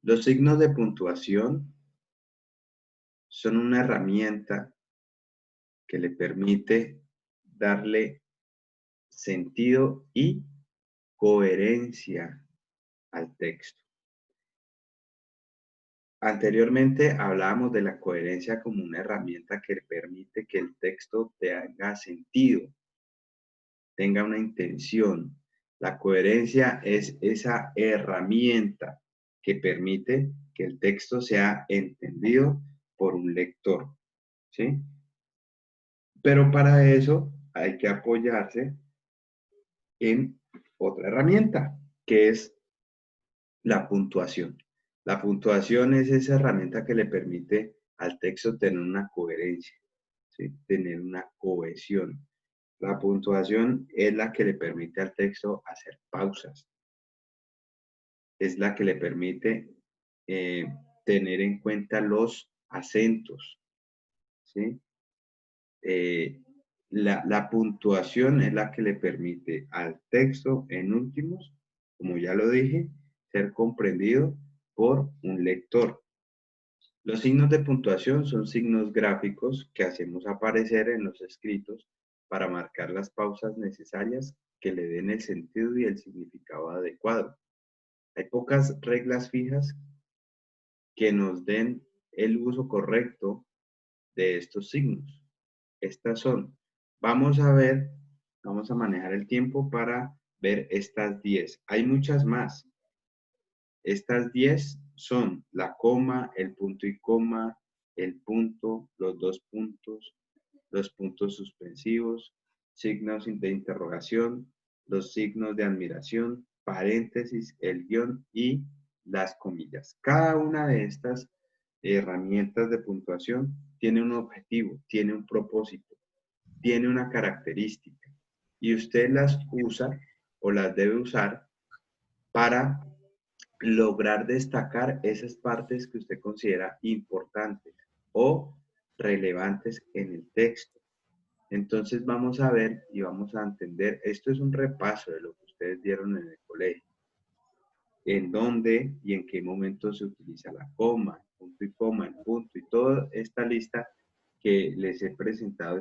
Los signos de puntuación son una herramienta que le permite darle sentido y coherencia al texto. Anteriormente hablábamos de la coherencia como una herramienta que permite que el texto tenga sentido, tenga una intención. La coherencia es esa herramienta que permite que el texto sea entendido por un lector, ¿sí? Pero para eso hay que apoyarse en otra herramienta, que es la puntuación. La puntuación es esa herramienta que le permite al texto tener una coherencia, ¿sí? Tener una cohesión. La puntuación es la que le permite al texto hacer pausas, es la que le permite eh, tener en cuenta los acentos, ¿sí? Eh, la puntuación es la que le permite al texto, en últimos, como ya lo dije, ser comprendido por un lector. Los signos de puntuación son signos gráficos que hacemos aparecer en los escritos para marcar las pausas necesarias que le den el sentido y el significado adecuado. Hay pocas reglas fijas que nos den el uso correcto de estos signos. Estas son, vamos a ver, vamos a manejar el tiempo para ver estas 10. Hay muchas más. Estas 10 son la coma, el punto y coma, el punto, los puntos suspensivos, signos de interrogación, los signos de admiración, paréntesis, el guión y las comillas. Cada una de estas herramientas de puntuación tiene un objetivo, tiene un propósito, tiene una característica y usted las usa o las debe usar para lograr destacar esas partes que usted considera importantes o relevantes en el texto. Entonces vamos a ver y vamos a entender, esto es un repaso de lo que ustedes vieron en el colegio, en dónde y en qué momento se utiliza la coma, punto y coma, el punto y toda esta lista que les he presentado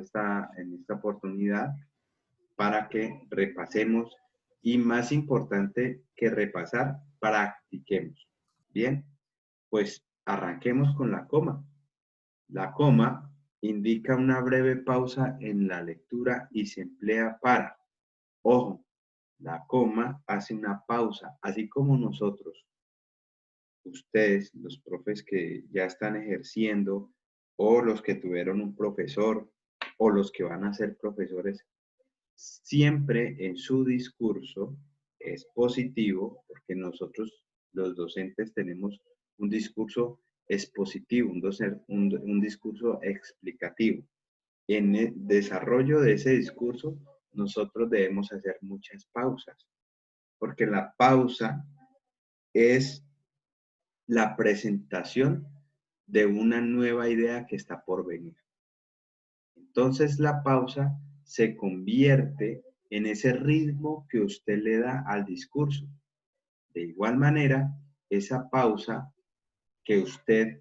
en esta oportunidad para que repasemos y más importante que repasar, practiquemos. Bien, pues arranquemos con la coma. La coma indica una breve pausa en la lectura y se emplea para, ojo, la coma hace una pausa, así como nosotros, ustedes, los profes que ya están ejerciendo o los que tuvieron un profesor o los que van a ser profesores, siempre en su discurso es positivo, porque nosotros los docentes tenemos un discurso expositivo, un discurso explicativo. En el desarrollo de ese discurso, nosotros debemos hacer muchas pausas, porque la pausa es la presentación de una nueva idea que está por venir. Entonces la pausa se convierte en ese ritmo que usted le da al discurso. De igual manera, esa pausa que usted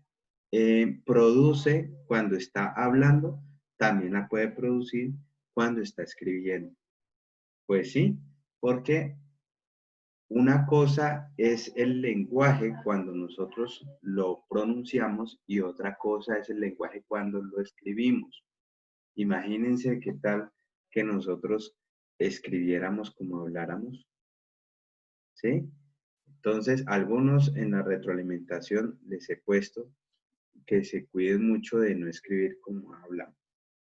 produce cuando está hablando, también la puede producir cuando está escribiendo. Pues sí, porque una cosa es el lenguaje cuando nosotros lo pronunciamos y otra cosa es el lenguaje cuando lo escribimos. Imagínense qué tal que nosotros escribiéramos como habláramos, ¿sí? Entonces, algunos en la retroalimentación les he puesto que se cuiden mucho de no escribir como hablan,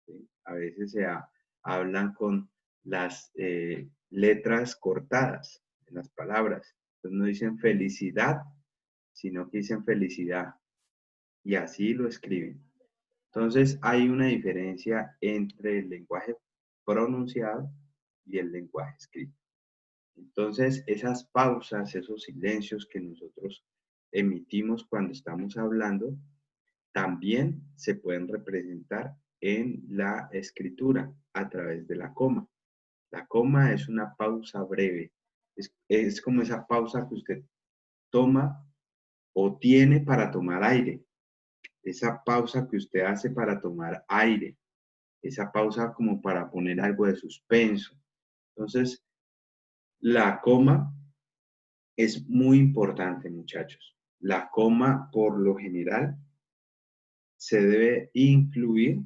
¿sí? A veces hablan con las letras cortadas en las palabras. Entonces no dicen felicidad, sino que dicen felicidad. Y así lo escriben. Entonces hay una diferencia entre el lenguaje pronunciado y el lenguaje escrito. Entonces esas pausas, esos silencios que nosotros emitimos cuando estamos hablando, también se pueden representar en la escritura a través de la coma. La coma es una pausa breve, es como esa pausa que usted toma o tiene para tomar aire. Esa pausa que usted hace para tomar aire, esa pausa como para poner algo de suspenso. Entonces, la coma es muy importante, muchachos. La coma, por lo general, se debe incluir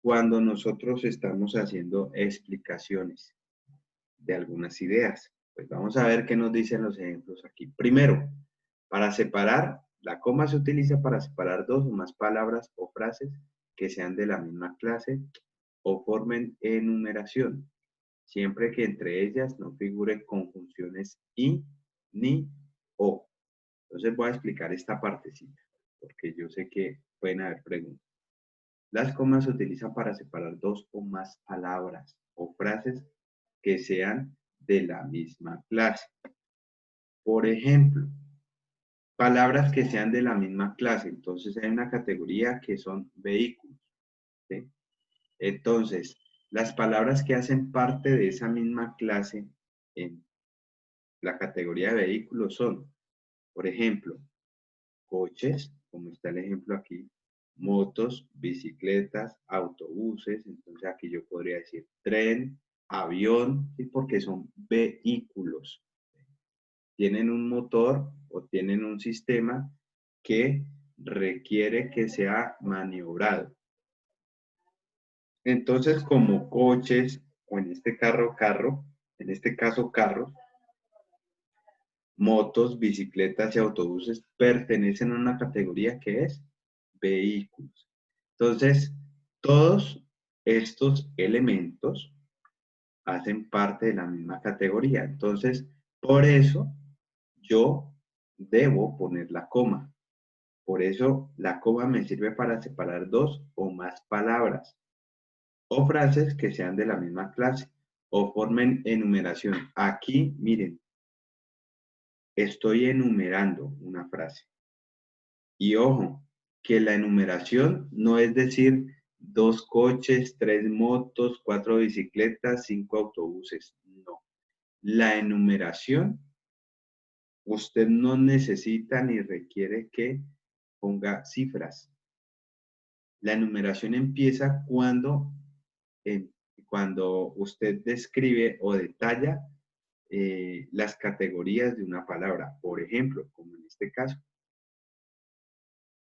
cuando nosotros estamos haciendo explicaciones de algunas ideas. Pues vamos a ver qué nos dicen los ejemplos aquí. Primero, para separar, la coma se utiliza para separar dos o más palabras o frases que sean de la misma clase o formen enumeración, siempre que entre ellas no figuren conjunciones y, ni, o. Entonces voy a explicar esta partecita, porque yo sé que pueden haber preguntas. Las comas se utilizan para separar dos o más palabras o frases que sean de la misma clase. Por ejemplo, palabras que sean de la misma clase. Entonces hay una categoría que son vehículos, ¿sí? Entonces, las palabras que hacen parte de esa misma clase en la categoría de vehículos son, por ejemplo, coches, como está el ejemplo aquí, motos, bicicletas, autobuses. Entonces aquí yo podría decir tren, avión, ¿sí? Porque son vehículos. Tienen un motor o tienen un sistema que requiere que sea maniobrado. Entonces, como coches, o en este en este caso carros, motos, bicicletas y autobuses pertenecen a una categoría que es vehículos. Entonces, todos estos elementos hacen parte de la misma categoría. Entonces, por eso yo debo poner la coma. Por eso la coma me sirve para separar dos o más palabras o frases que sean de la misma clase o formen enumeración. Aquí, miren, estoy enumerando una frase. Y ojo, que la enumeración no es decir dos coches, tres motos, cuatro bicicletas, cinco autobuses. No. La enumeración, usted no necesita ni requiere que ponga cifras. La enumeración empieza cuando usted describe o detalla las categorías de una palabra. Por ejemplo, como en este caso,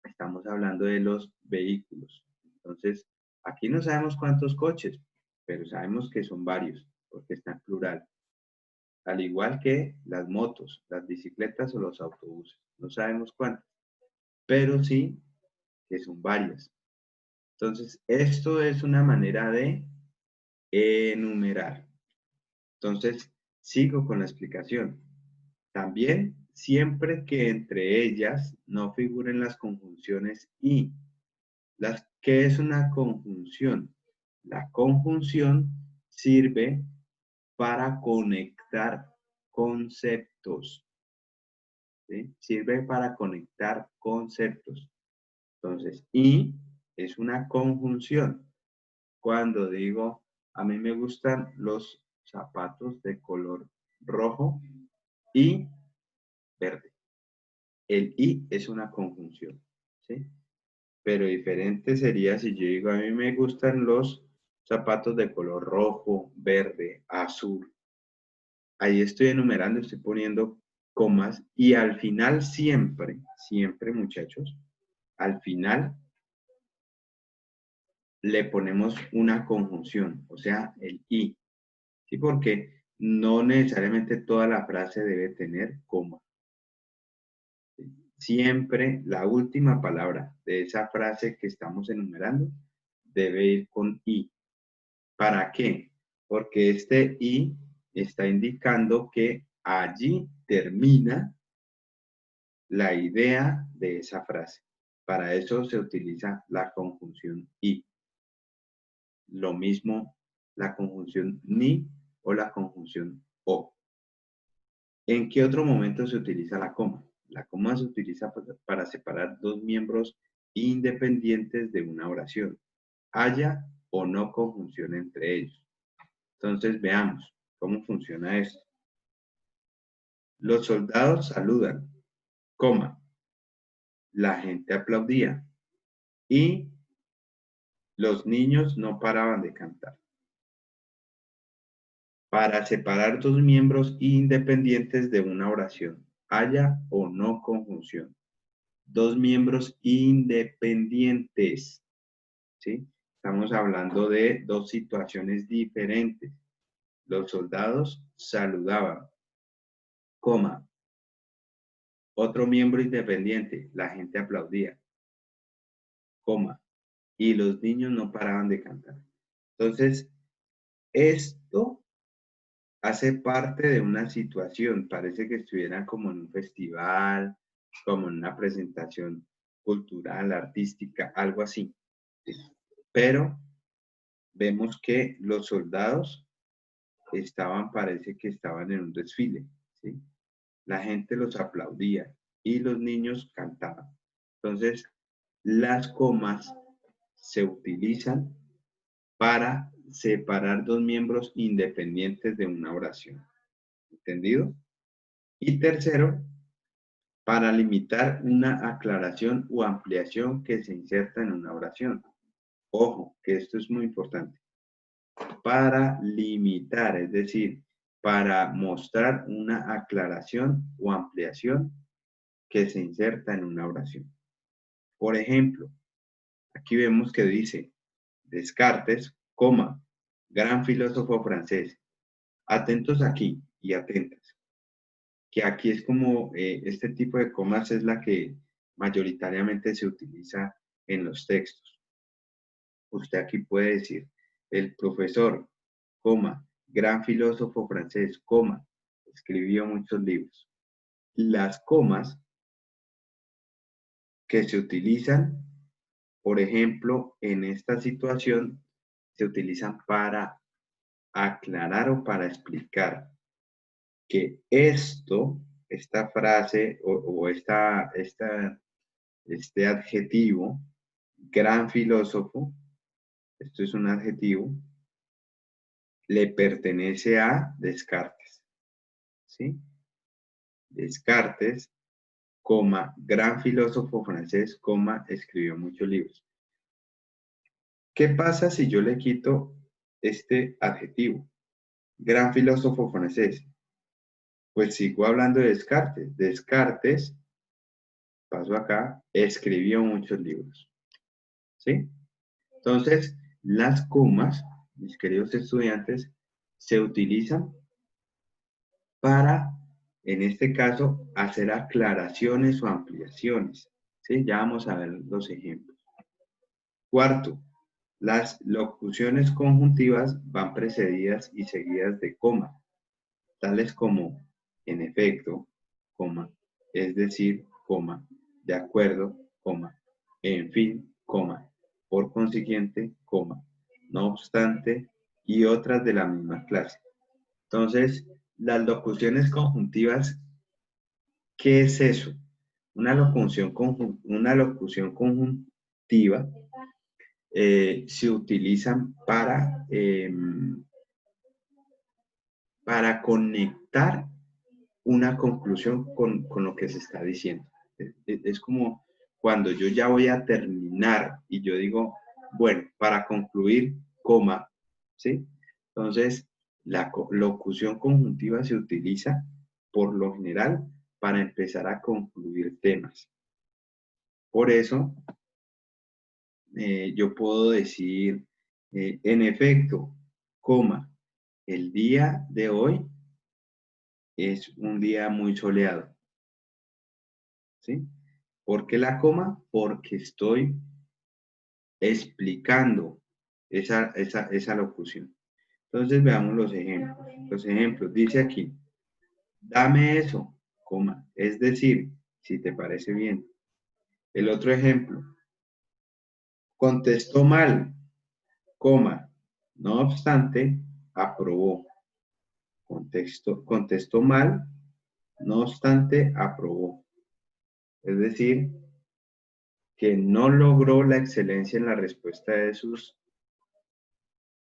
estamos hablando de los vehículos. Entonces, aquí no sabemos cuántos coches, pero sabemos que son varios, porque está en plural. Al igual que las motos, las bicicletas o los autobuses. No sabemos cuántos, pero sí que son varias. Entonces, esto es una manera de enumerar. Entonces, sigo con la explicación. También, siempre que entre ellas no figuren las conjunciones y. ¿Qué es una conjunción? La conjunción sirve para conectar conceptos, ¿sí? Sirve para conectar conceptos. Entonces, y es una conjunción. Cuando digo, a mí me gustan los zapatos de color rojo y verde. El y es una conjunción, ¿sí? Pero diferente sería si yo digo, a mí me gustan los zapatos de color rojo, verde, azul. Ahí estoy enumerando, estoy poniendo comas y al final siempre, siempre muchachos, al final le ponemos una conjunción, o sea, el y. ¿Sí? Porque no necesariamente toda la frase debe tener coma. Siempre la última palabra de esa frase que estamos enumerando debe ir con i. ¿Para qué? Porque este y está indicando que allí termina la idea de esa frase. Para eso se utiliza la conjunción y. Lo mismo la conjunción ni o la conjunción o. ¿En qué otro momento se utiliza la coma? La coma se utiliza para separar dos miembros independientes de una oración. Haya o no conjunción entre ellos. Entonces veamos cómo funciona esto. Los soldados saludan, coma. la gente aplaudía y los niños no paraban de cantar. Para separar dos miembros independientes de una oración, haya o no conjunción. Dos miembros independientes, ¿sí? Estamos hablando de dos situaciones diferentes. Los soldados saludaban, coma, otro miembro independiente, la gente aplaudía, coma, y los niños no paraban de cantar. Entonces, esto hace parte de una situación, parece que estuvieran como en un festival, como en una presentación cultural, artística, algo así. ¿Sí? Pero vemos que los soldados parece que estaban en un desfile, ¿sí? La gente los aplaudía y los niños cantaban. Entonces, las comas se utilizan para separar dos miembros independientes de una oración. ¿Entendido? Y tercero, para limitar una aclaración o ampliación que se inserta en una oración. Ojo, que esto es muy importante. Para limitar, es decir, para mostrar una aclaración o ampliación que se inserta en una oración. Por ejemplo, aquí vemos que dice Descartes, coma, gran filósofo francés. Atentos aquí y atentas, que aquí es como este tipo de comas es la que mayoritariamente se utiliza en los textos. Usted aquí puede decir, el profesor, coma, gran filósofo francés, coma, escribió muchos libros. Las comas que se utilizan, por ejemplo, en esta situación, se utilizan para aclarar o para explicar que esta frase o este adjetivo, gran filósofo, esto es un adjetivo, le pertenece a Descartes, ¿sí? Descartes, coma, gran filósofo francés, coma, escribió muchos libros. ¿Qué pasa si yo le quito este adjetivo? Gran filósofo francés. Pues sigo hablando de Descartes. Descartes, paso acá, escribió muchos libros, ¿sí? Entonces, las comas, mis queridos estudiantes, se utilizan para, en este caso, hacer aclaraciones o ampliaciones, ¿sí? Ya vamos a ver los ejemplos. Cuarto, las locuciones conjuntivas van precedidas y seguidas de coma, tales como, en efecto, coma, es decir, coma, de acuerdo, coma, en fin, coma, por consiguiente, coma, no obstante, y otras de la misma clase. Entonces, las locuciones conjuntivas, ¿qué es eso? Una locución conjuntiva se utilizan para conectar una conclusión con lo que se está diciendo. Es como cuando yo ya voy a terminar y yo digo, bueno, para concluir, coma, ¿sí? Entonces, la locución conjuntiva se utiliza por lo general para empezar a concluir temas. Por eso, yo puedo decir, en efecto, coma, el día de hoy es un día muy soleado, ¿sí? ¿Por qué la coma? Porque estoy explicando esa locución. Entonces veamos los ejemplos. Los ejemplos, dice aquí, dame eso, coma, es decir, si te parece bien. El otro ejemplo, contestó mal, coma, no obstante, aprobó. Contestó mal, no obstante, aprobó. Es decir, que no logró la excelencia en la respuesta de sus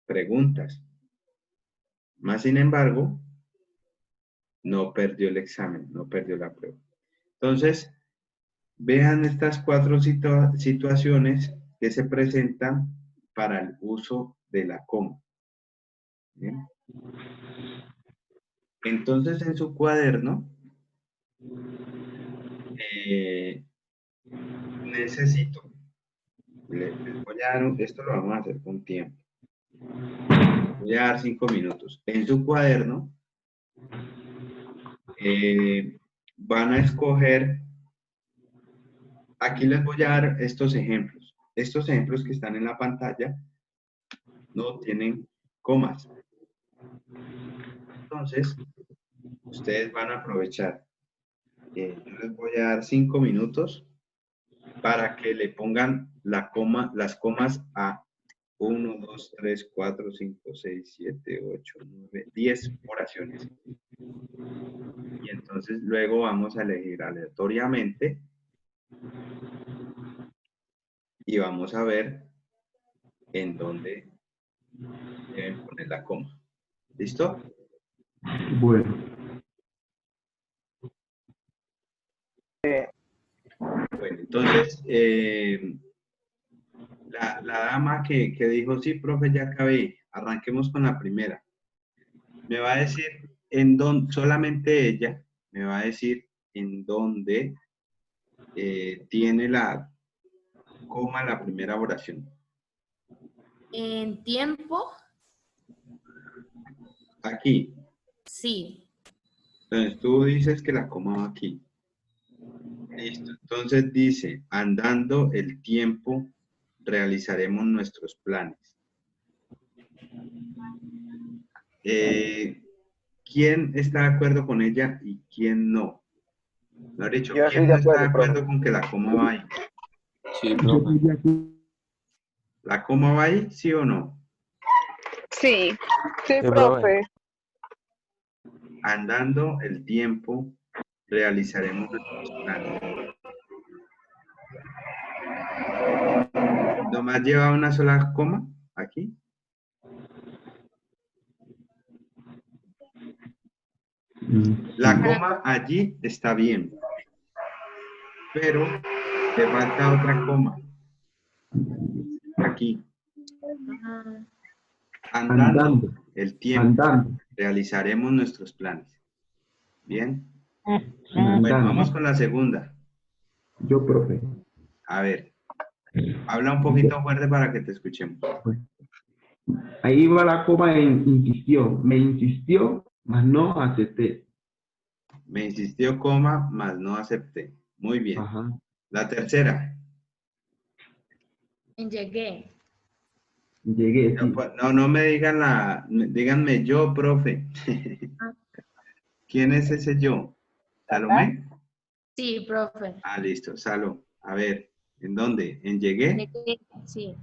preguntas. Más sin embargo, no perdió el examen, no perdió la prueba. Entonces, Vean estas cuatro situaciones que se presentan para el uso de la coma. ¿Bien? Entonces, en su cuaderno, necesito, les voy a dar, esto lo vamos a hacer con tiempo. Voy a dar 5 minutos. En su cuaderno, van a escoger, aquí les voy a dar estos ejemplos. Estos ejemplos que están en la pantalla no tienen comas. Entonces, ustedes van a aprovechar. Yo les voy a dar 5 minutos para que le pongan las comas a 1, 2, 3, 4, 5, 6, 7, 8, 9, 10 oraciones. Y entonces luego vamos a elegir aleatoriamente y vamos a ver en dónde deben poner la coma. ¿Listo? Bueno. Bueno, entonces, la dama que dijo, sí, profe, ya acabé, arranquemos con la primera. Me va a decir en dónde, solamente ella me va a decir en dónde tiene la coma la primera oración. En tiempo, Aquí. sí. Entonces tú dices que la coma va aquí. Listo. Entonces dice, andando el tiempo, realizaremos nuestros planes. ¿Quién está de acuerdo con ella y quién no? Mejor dicho, Yo estoy ¿quién de no está de acuerdo, acuerdo con que la coma va ahí? Sí, Yo profe. estoy de acuerdo. ¿La coma va ahí, sí o no? Sí, sí, Sí, profe. profe. Andando el tiempo, realizaremos nuestros planes. ¿Nomás lleva una sola coma aquí? La coma allí está bien, pero le falta otra coma aquí. Andando Andando. el tiempo, Andando. realizaremos nuestros planes. ¿Bien? Sí, Bueno, andando. vamos con la segunda. Yo, profe. A ver, habla un poquito fuerte para que te escuchemos. Ahí va la coma en insistió. Me insistió, mas no acepté. Me insistió coma, mas no acepté. Muy bien. Ajá. La tercera. En llegué. Llegué, No, sí. pues, no me digan díganme yo, profe. ¿Quién es ese yo? ¿Salomé? Sí, profe. Ah, listo, Salo. A ver, ¿en dónde? ¿En llegué? Llegué, sí.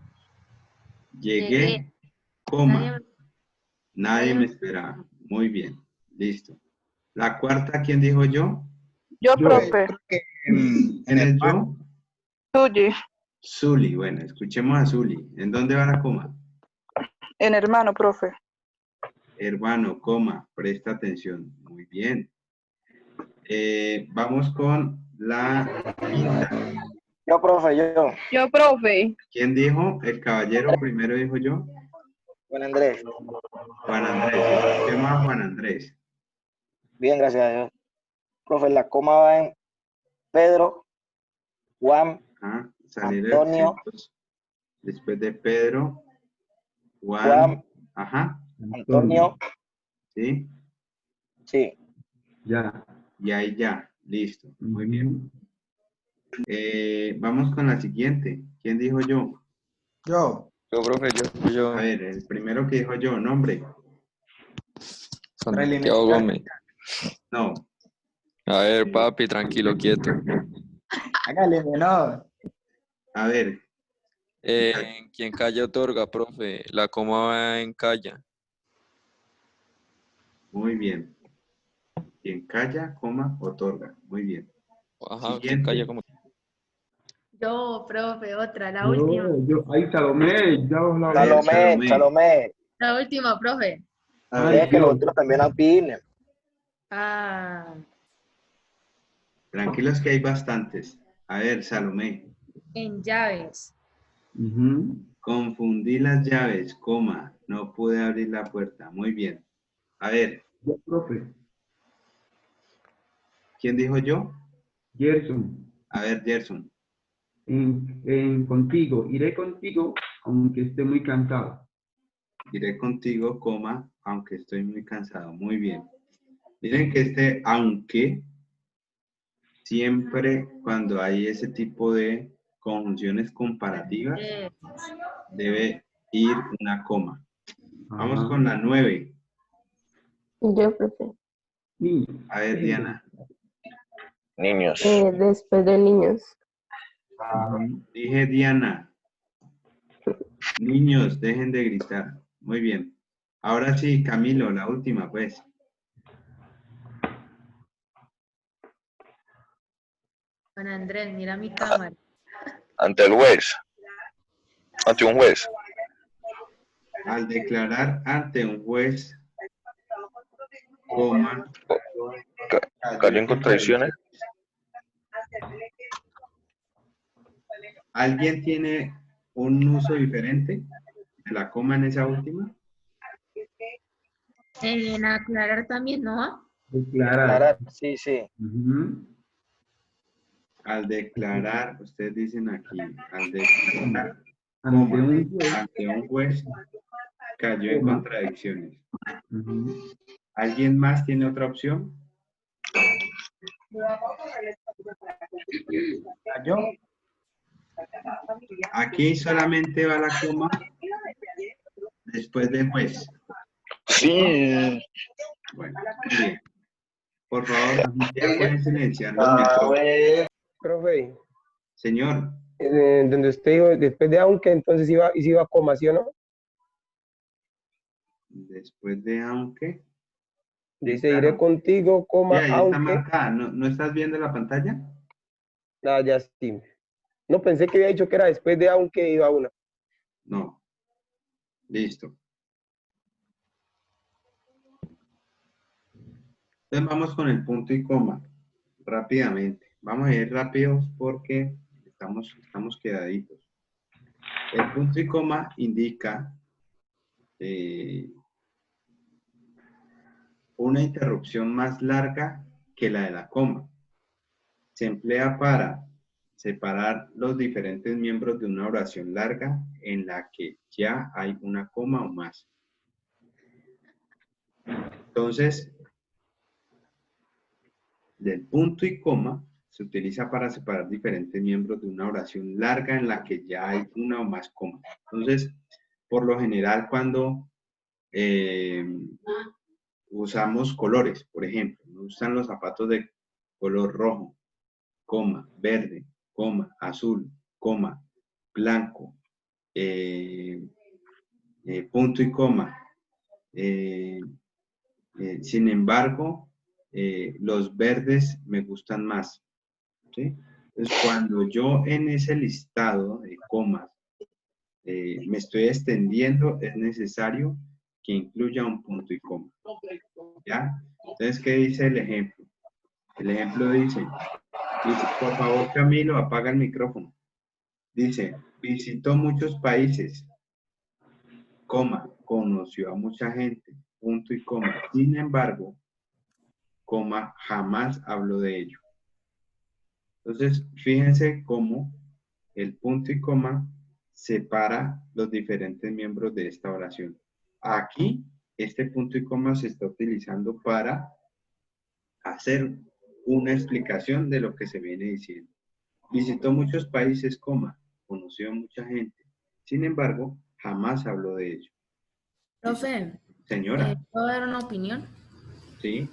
Llegué, Nadie, coma. Nadie me nadie- esperaba. Muy bien, listo. La cuarta, ¿quién dijo yo? Yo, Yo. profe. ¿Quién es yo? Tuyi. Zuli. Bueno, escuchemos a Zuli. ¿En dónde va la coma? En hermano, profe. Hermano, coma. Presta atención. Muy bien. Vamos con la quinta. Yo, profe, yo. Yo, profe. ¿Quién dijo? El caballero primero dijo yo. Juan Andrés. Juan Andrés. Escuchemos a Juan Andrés. Bien, gracias a Dios. Profe, la coma va en Pedro, Juan, Ah, salir Antonio. exentos. Después de Pedro, Juan. Juan. Ajá. Antonio. ¿Sí? Sí. Ya. Y ahí ya. Listo. Muy bien. Ujú. Vamos con la siguiente. ¿Quién dijo yo? Yo, profe, yo. A ver, el primero que dijo yo, nombre. Santiago Gómez. No. A ver, papi, tranquilo, quieto. Hágale, menor. A ver, ¿Quién calla otorga, profe? La coma va en calla. muy bien. Quien calla, coma, otorga. Muy bien. Ajá, ¿quién calla Siguiente. como? Yo, profe, otra, la última. Ahí Salomé, ya os la A ver, Salomé, Salomé. La última, profe. A Ay, ver, Deje que los Dios. otros también opinen. Ah, tranquilos que hay bastantes. A ver, Salomé. En llaves. Ujú. Confundí las llaves, coma. No pude abrir la puerta. Muy bien. A ver, Yo, profe. ¿quién dijo yo? Gerson. A ver, Gerson. Contigo. Iré contigo, aunque esté muy cansado. Iré contigo, coma, aunque estoy muy cansado. Muy bien. Miren que este aunque siempre cuando hay ese tipo de conjunciones comparativas Eh, debe ir una coma. Vamos Ajá. con la 9. Yo, profe. Niños. A ver, Diana. Niños. Después de niños. Dije Diana. Niños, dejen de gritar. Muy bien. Ahora sí, Camilo, la última, pues. Juan Andrés, mira mi cámara. Ante el juez. Ante un juez. Al declarar ante un juez, coma, Cayó en contradicciones. ¿Alguien tiene un uso diferente de la coma en esa última? En aclarar también, ¿no? Declarar. Sí, sí. Ujú. Al declarar, ustedes dicen aquí, al declarar, Ante coma, un juez. ante un juez, cayó en Coma. contradicciones. Ujú. ¿Alguien más tiene otra opción? Yo. Aquí solamente va la coma después de juez. Sí. Bueno, muy bien. Por favor, ya pueden silenciar los micrófonos. Profe, Señor, donde usted dijo, después de aunque, entonces iba a coma, ¿sí o no? después de aunque, Dice, iré claro. contigo, Sí, coma, ahí está aunque. marcada. ¿No estás viendo la pantalla? Nada, ya sí. No, pensé que había dicho que era después de aunque iba una. No. Listo. Entonces vamos con el punto y coma. Rápidamente. Vamos a ir rápidos porque estamos quedaditos. El punto y coma indica una interrupción más larga que la de la coma. Se emplea para separar los diferentes miembros de una oración larga en la que ya hay una coma o más. Entonces, del punto y coma se utiliza para separar diferentes miembros de una oración larga en la que ya hay una o más comas. Entonces, por lo general, cuando usamos colores, por ejemplo, nos usan los zapatos de color rojo, coma, verde, coma, azul, coma, blanco, punto y coma. Sin embargo, los verdes me gustan más. ¿Sí? Entonces, cuando yo en ese listado de comas me estoy extendiendo, es necesario que incluya un punto y coma. ¿Ya? Entonces, ¿qué dice el ejemplo? El ejemplo dice, por favor, Camilo, apaga el micrófono. Dice, visitó muchos países, coma, conoció a mucha gente, punto y coma. Sin embargo, coma, jamás habló de ello. Entonces, fíjense cómo el punto y coma separa los diferentes miembros de esta oración. Aquí, este punto y coma se está utilizando para hacer una explicación de lo que se viene diciendo. Visitó muchos países, coma, conoció a mucha gente. Sin embargo, jamás habló de ello. Profe, Señora, ¿puedo dar una opinión? ¿sí?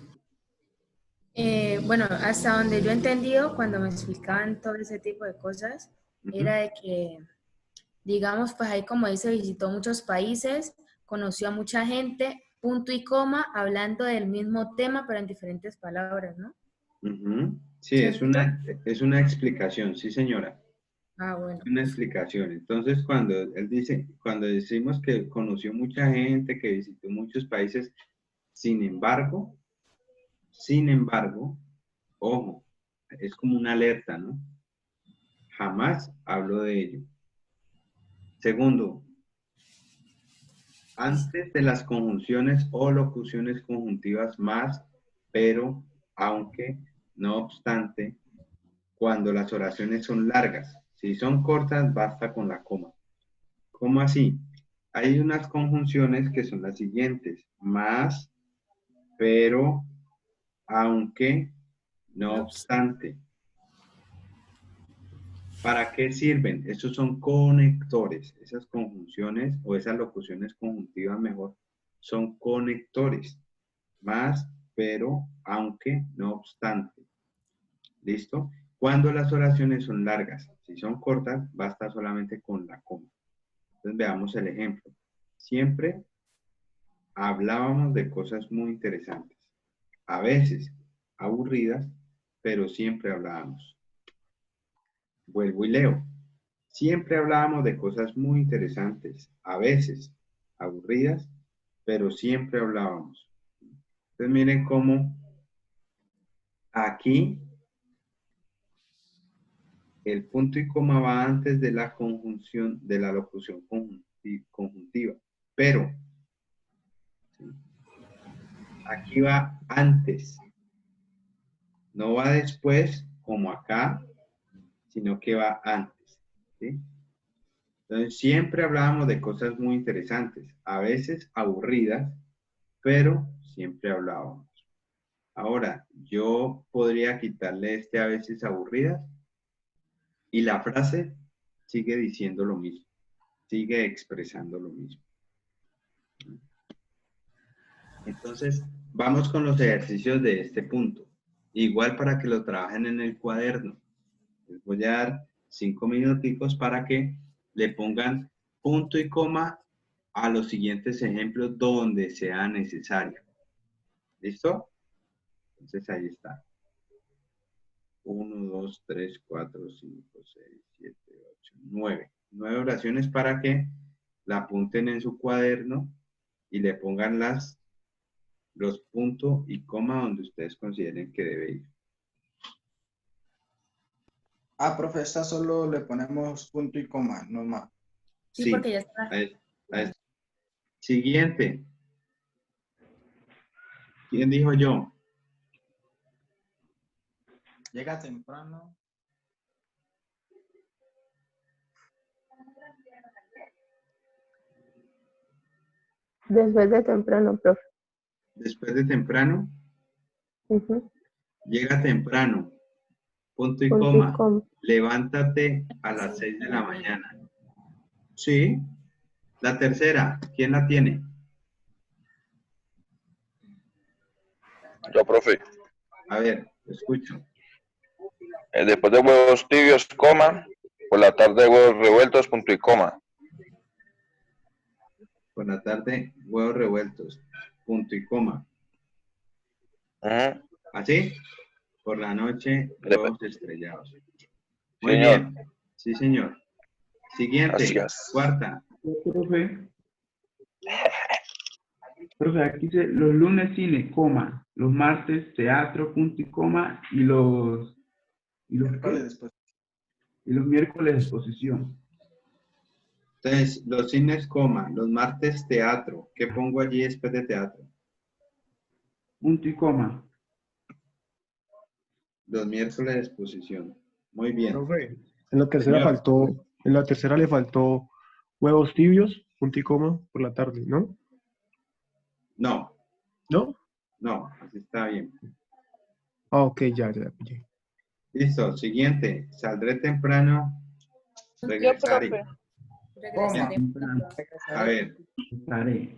Bueno, hasta donde yo he entendido, cuando me explicaban todo ese tipo de cosas, era de que, digamos, pues ahí como dice, visitó muchos países, conoció a mucha gente, punto y coma, hablando del mismo tema, pero en diferentes palabras, ¿no? Sí, ¿Cierto? es una explicación, sí, señora. Ah, bueno. Una explicación. Entonces, cuando él dice, cuando decimos que conoció mucha gente, que visitó muchos países, sin embargo, ojo, es como una alerta, ¿no? jamás hablo de ello. Segundo, antes de las conjunciones o locuciones conjuntivas más, pero, aunque, no obstante, cuando las oraciones son largas. Si son cortas, basta con la coma. ¿Cómo así? Hay unas conjunciones que son las siguientes: más, pero, aunque, no obstante. ¿Para qué sirven? Estos son conectores. Esas conjunciones o esas locuciones conjuntivas mejor son conectores. Más, pero, aunque, no obstante. ¿Listo? Cuando las oraciones son largas, si son cortas, basta solamente con la coma. Entonces veamos el ejemplo. Siempre hablábamos de cosas muy interesantes. A veces aburridas, pero siempre hablábamos. Vuelvo y leo. Siempre hablábamos de cosas muy interesantes, a veces aburridas, pero siempre hablábamos. Entonces miren cómo aquí el punto y coma va antes de la conjunción, de la locución conjuntiva. Pero ¿sí? Aquí va antes. No va después como acá, sino que va antes. ¿Sí? Entonces, siempre hablábamos de cosas muy interesantes, a veces aburridas, pero siempre hablábamos. Ahora, yo podría quitarle este a veces aburridas y la frase sigue diciendo lo mismo, sigue expresando lo mismo. Entonces, vamos con los ejercicios de este punto. Igual para que lo trabajen en el cuaderno. Les voy a dar 5 minuticos para que le pongan punto y coma a los siguientes ejemplos donde sea necesario. ¿Listo? Entonces ahí está. 1, 2, 3, 4, 5, 6, 7, 8, 9. 9 oraciones para que la apunten en su cuaderno y le pongan los puntos y coma donde ustedes consideren que debe ir. Ah, profe, esta solo le ponemos punto y coma, no más. Sí, porque ya está. Ahí. Siguiente. ¿Quién dijo yo? Llega temprano. Después de temprano, profe. Después de temprano. Ujú. Llega temprano. Punto y Punto y coma. coma. Levántate a las 6 de la mañana. Sí. La tercera, ¿quién la tiene? Yo, profe. A ver, escucho. Después de huevos tibios, coma. Por la tarde, huevos revueltos, punto y coma. Por la tarde, huevos revueltos. Punto y coma. ¿Así? Por la noche, huevos estrellados. Muy bien. Sí, señor. Siguiente. Gracias. Cuarta. Profe, aquí dice los lunes cine, coma, los martes teatro, punto y coma, y los miércoles exposición. Entonces, los cines, coma, los martes teatro. ¿Qué pongo allí después de teatro? Punto y coma. Los miércoles exposición. Muy bien. Profe, en la tercera le faltó huevos tibios, punto y coma, por la tarde, ¿no? No. ¿No? No, así está bien. Ah, ok, ya. Listo, siguiente. Saldré temprano. Regresaré. profe. Regresaré. A ver, Regresaré.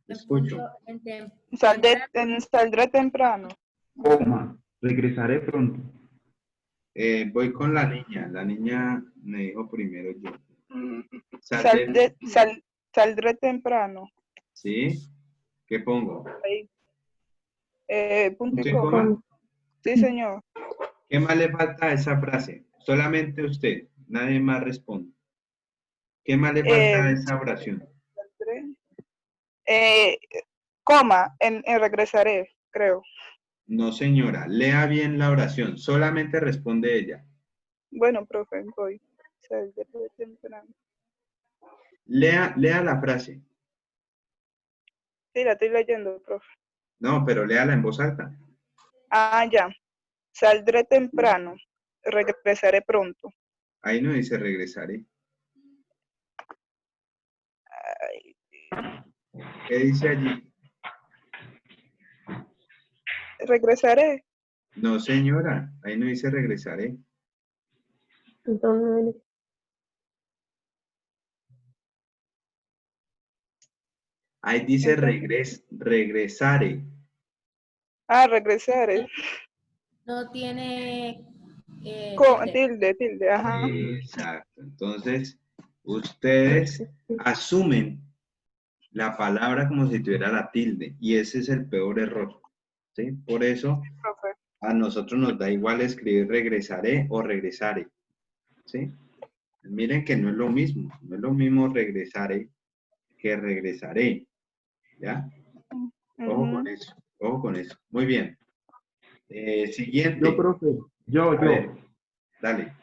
escucho. Saldré temprano. Coma, regresaré pronto. Voy con la niña. La niña me dijo primero yo. Saldré temprano. ¿Sí? ¿Qué pongo? Ahí. Punto ¿Punto y y coma. coma? Sí, señor. ¿Qué más le falta a esa frase? Solamente usted. Nadie más responde. ¿Qué más le falta a esa oración? Coma, en regresaré, creo. No, señora. Lea bien la oración. Solamente responde ella. Bueno, profe, voy. Saldré temprano. Lea la frase. Sí, la estoy leyendo, profe. No, pero léala en voz alta. Ah, ya. Saldré temprano. Regresaré pronto. Ahí no dice regresaré. Ay, ¿Qué dice allí? regresaré. No, señora. Ahí no dice regresaré. Entonces, Ahí dice Entonces- regresaré. Ah, regresaré. No tiene Tilde, ajá. Exacto. Entonces, ustedes asumen la palabra como si tuviera la tilde. Y ese es el peor error. ¿Sí? Por eso Profe. a nosotros nos da igual escribir regresaré o regresaré. ¿Sí? Miren que no es lo mismo. No es lo mismo regresaré que regresaré. ¿Ya? Ojo con eso. Ojo con eso. Muy bien. Siguiente. Yo, profe, A ver, dale.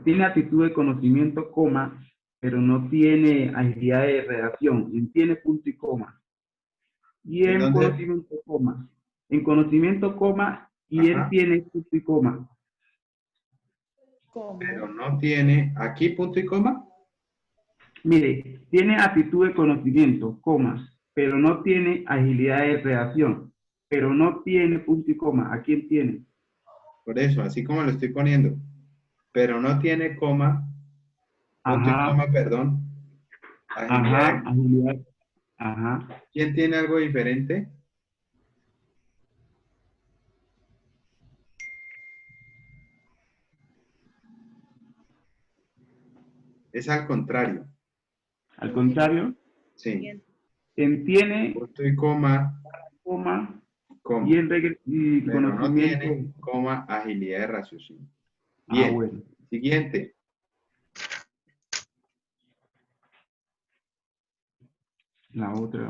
Tiene actitud de conocimiento, coma, pero no tiene agilidad de redacción. Tiene punto y coma. Y ¿En en dónde? conocimiento, coma. En conocimiento, coma, y Ajá. él tiene punto y coma. Pero no tiene aquí punto y coma. Mire, tiene actitud de conocimiento, comas, pero no tiene agilidad de redacción. Pero no tiene punto y coma. ¿A quién tiene? Por eso, así como lo estoy poniendo. Pero no tiene coma, punto y Ajá, coma, perdón. Agilidad. ajá, agilidad. Ajá. ¿Quién tiene algo diferente? Es al contrario. Al contrario, Sí. tiene Punto y coma, coma coma. y y Pero no conocimiento. tiene coma, agilidad de raciocinio. Ah, Bien. bueno. Siguiente. La otra.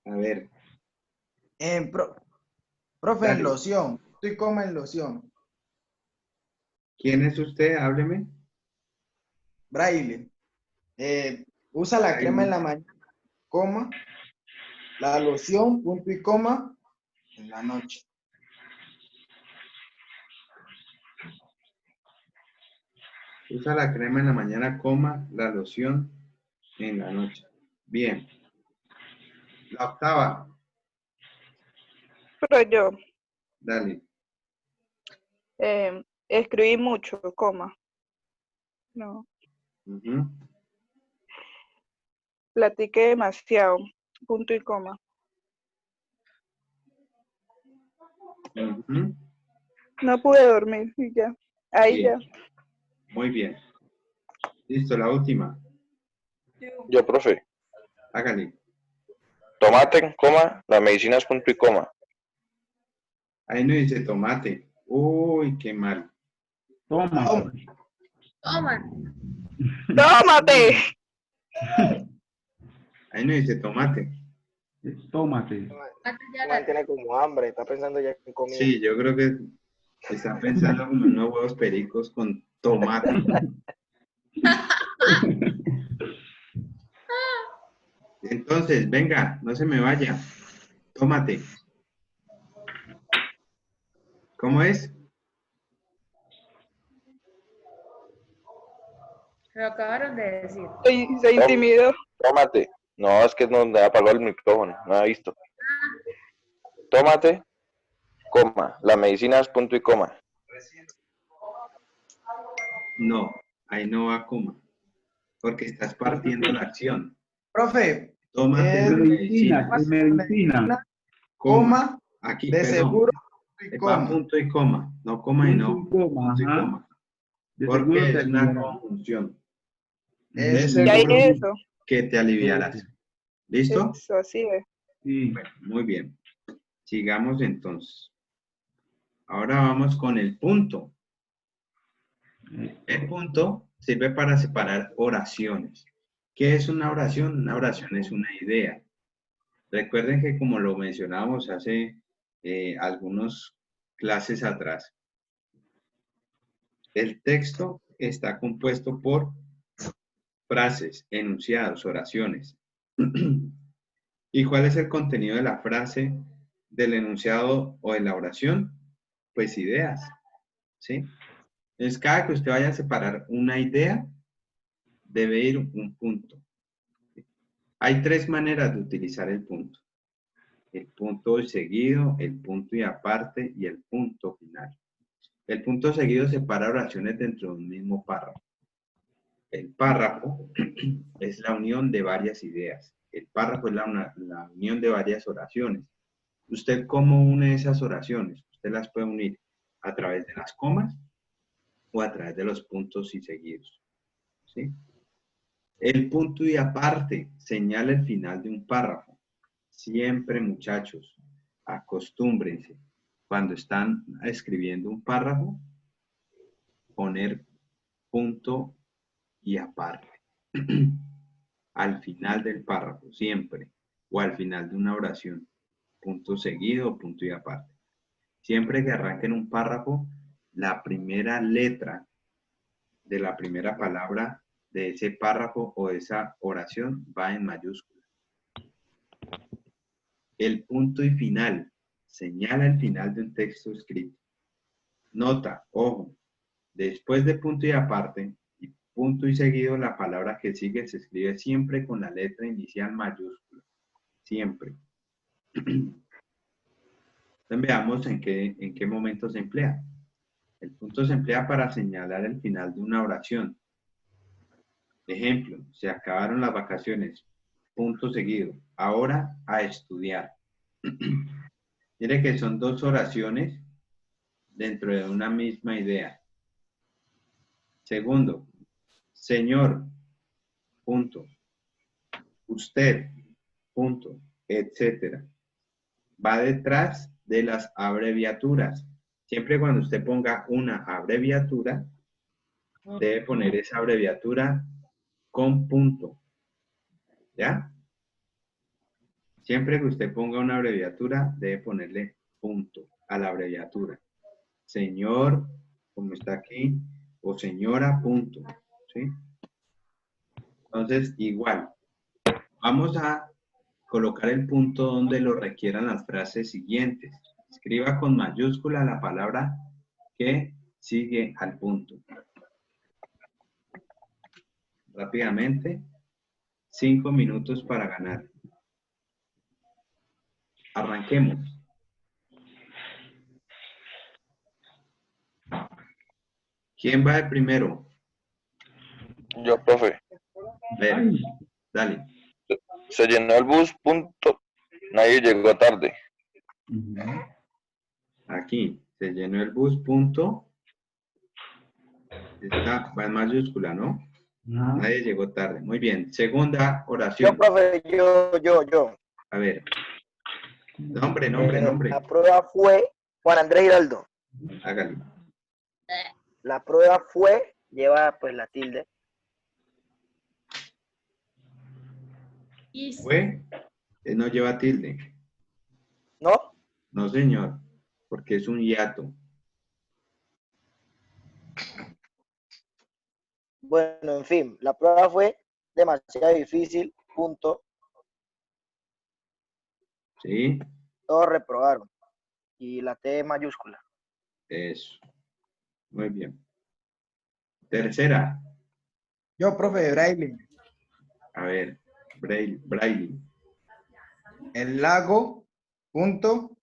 A ver. Profe, Dale. en loción. Punto y coma en loción. ¿Quién es usted? Hábleme. Braille. Usa la crema en la mañana, coma. La loción, punto y coma, en la noche. Usa la crema en la mañana, coma, la loción en la noche. Bien. La octava. Pero yo Dale. escribí mucho, coma. No. Ujú. Platiqué demasiado, punto y coma. Ujú. No pude dormir y ya. Ahí Bien. ya. Muy bien. Listo, la última. Yo, profe. Hágale. Tomate, coma, las medicinas, punto y coma. Ahí no dice tomate. Uy, qué mal. Toma. Toma. ¡Tómate! Ahí no dice tomate. Tómate. Man tiene como hambre, está pensando ya en comida. Sí, yo creo que está pensando como en unos huevos pericos con tomate. Entonces, venga, no se me vaya. Tómate. ¿Cómo es? Lo acabaron de decir. Se intimidó. Tómate. No, es que no me apagó el micrófono, no ha visto. Tómate, coma, las medicinas, punto y coma. No, ahí no va coma. Porque estás partiendo la acción. Profe, Tómate la medicina. Medicina. Coma, Aquí, de perdón. seguro, punto y Va coma. punto y coma. No coma y no Punto y coma, punto y ajá. coma. De Porque seguro te es una aliviará. conjunción. Es De seguro. Ya seguro hay eso. que te aliviarás. ¿Listo? Eso, así es. Sí. Bueno, muy bien. Sigamos entonces. Ahora vamos con el punto. El punto sirve para separar oraciones. ¿Qué es una oración? Una oración es una idea. Recuerden que como lo mencionábamos hace algunas clases atrás, El texto está compuesto por frases, enunciados, oraciones. ¿Y cuál es el contenido de la frase, del enunciado o de la oración? Pues ideas, ¿sí? Entonces, cada que usted vaya a separar una idea, debe ir un punto. Hay tres maneras de utilizar el punto. El punto seguido, el punto y aparte y el punto final. El punto seguido separa oraciones dentro de un mismo párrafo. El párrafo es la unión de varias ideas. El párrafo es la unión de varias oraciones. ¿Usted cómo une esas oraciones? Usted las puede unir a través de las comas o a través de los puntos y seguidos, ¿sí? El punto y aparte señala el final de un párrafo. Siempre, muchachos, acostúmbrense, cuando están escribiendo un párrafo, poner punto y aparte. Al final del párrafo, siempre. O al final de una oración. Punto seguido, punto y aparte. Siempre que arranquen un párrafo, la primera letra de la primera palabra de ese párrafo o de esa oración va en mayúscula. El punto y final señala el final de un texto escrito. Nota, ojo, después de punto y aparte, y punto y seguido, la palabra que sigue se escribe siempre con la letra inicial mayúscula. Siempre. Entonces veamos en qué momento se emplea. El punto se emplea para señalar el final de una oración. Ejemplo, se acabaron las vacaciones. Punto seguido. Ahora a estudiar. Mire que son dos oraciones dentro de una misma idea. Segundo, señor, punto. Usted, punto, etcétera. Va detrás de las abreviaturas. Siempre cuando usted ponga una abreviatura, debe poner esa abreviatura con punto. ¿Ya? Siempre que usted ponga una abreviatura, debe ponerle punto a la abreviatura. Señor, como está aquí, o señora, punto. ¿Sí? Entonces, igual, vamos a colocar el punto donde lo requieran las frases siguientes. Escriba con mayúscula la palabra que sigue al punto. Rápidamente, 5 minutos para ganar. Arranquemos. ¿Quién va de primero? Yo, profe. Ver, dale. Se llenó el bus, punto. Nadie llegó tarde. Aquí, se llenó el bus, punto. Esta va en mayúscula, ¿no? Nadie llegó tarde. Muy bien. Segunda oración. Yo, profe, yo. A ver. Nombre. La prueba fue Juan Andrés Giraldo. Hágale. La prueba fue, lleva pues la tilde. Fue, no lleva tilde. ¿No? No, señor, porque es un hiato. Bueno, en fin, la prueba fue demasiado difícil, punto. ¿Sí? Todos reprobaron. Y la T mayúscula. Eso. Muy bien. Tercera. Yo, profe, Braille. A ver, Braille. El lago, punto.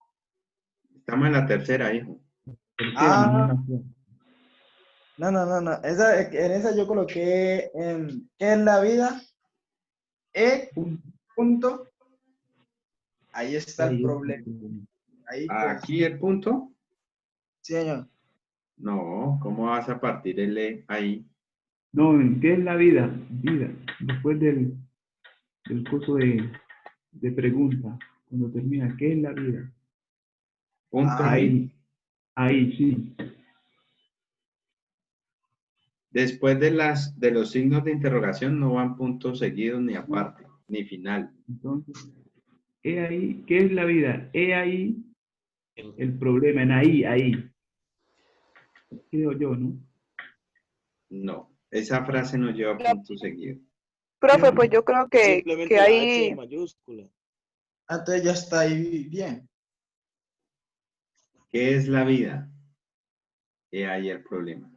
Estamos en la tercera, hijo. Ah, no. En esa yo coloqué ¿qué es la vida? Punto. Ahí está el problema. Ahí, pues. ¿Aquí el punto? Sí, señor. No, ¿cómo vas a partir el E ahí? No, ¿qué es la vida? Vida. Después del curso de pregunta, cuando termina, ¿qué es la vida? Punto Ahí, sí. Después de los signos de interrogación no van puntos seguidos ni aparte, ni final. Entonces, he ahí, ¿qué es la vida? He ahí el problema, en ahí. Creo yo, ¿no? No, esa frase no lleva punto seguido. Profe, pues yo creo Simplemente que la H ahí, mayúscula. Entonces ya está ahí bien. ¿Qué es la vida? Y ahí el problema.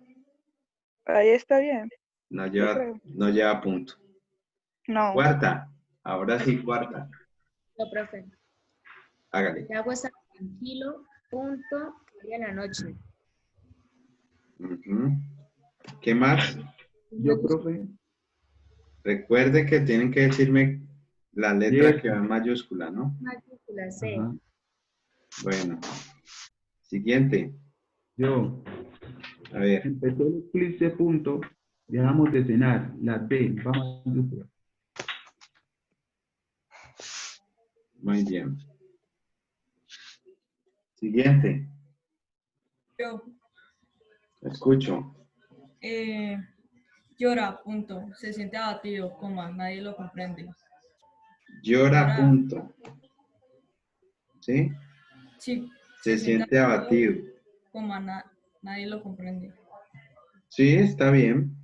ahí está bien. No Yo lleva, creo. no lleva punto. No. Cuarta. Ahora sí, cuarta. No, profe. Hágale. El agua está tranquilo, punto, y en la noche. Ujú. ¿Qué más? Yo, profe. Recuerde que tienen que decirme la letra que va en mayúscula, ¿no? Mayúscula C. Ajá. Bueno. Siguiente. Yo. A ver. Empezó el eclipse, punto. Dejamos de cenar. La B. Vamos. Muy bien. Siguiente. Yo. Escucho. Llora, punto. Se siente abatido, coma. Nadie lo comprende. Llora, punto. ¿Sí? Sí. Se siente abatido. Coma, nadie lo comprende. Sí, está bien.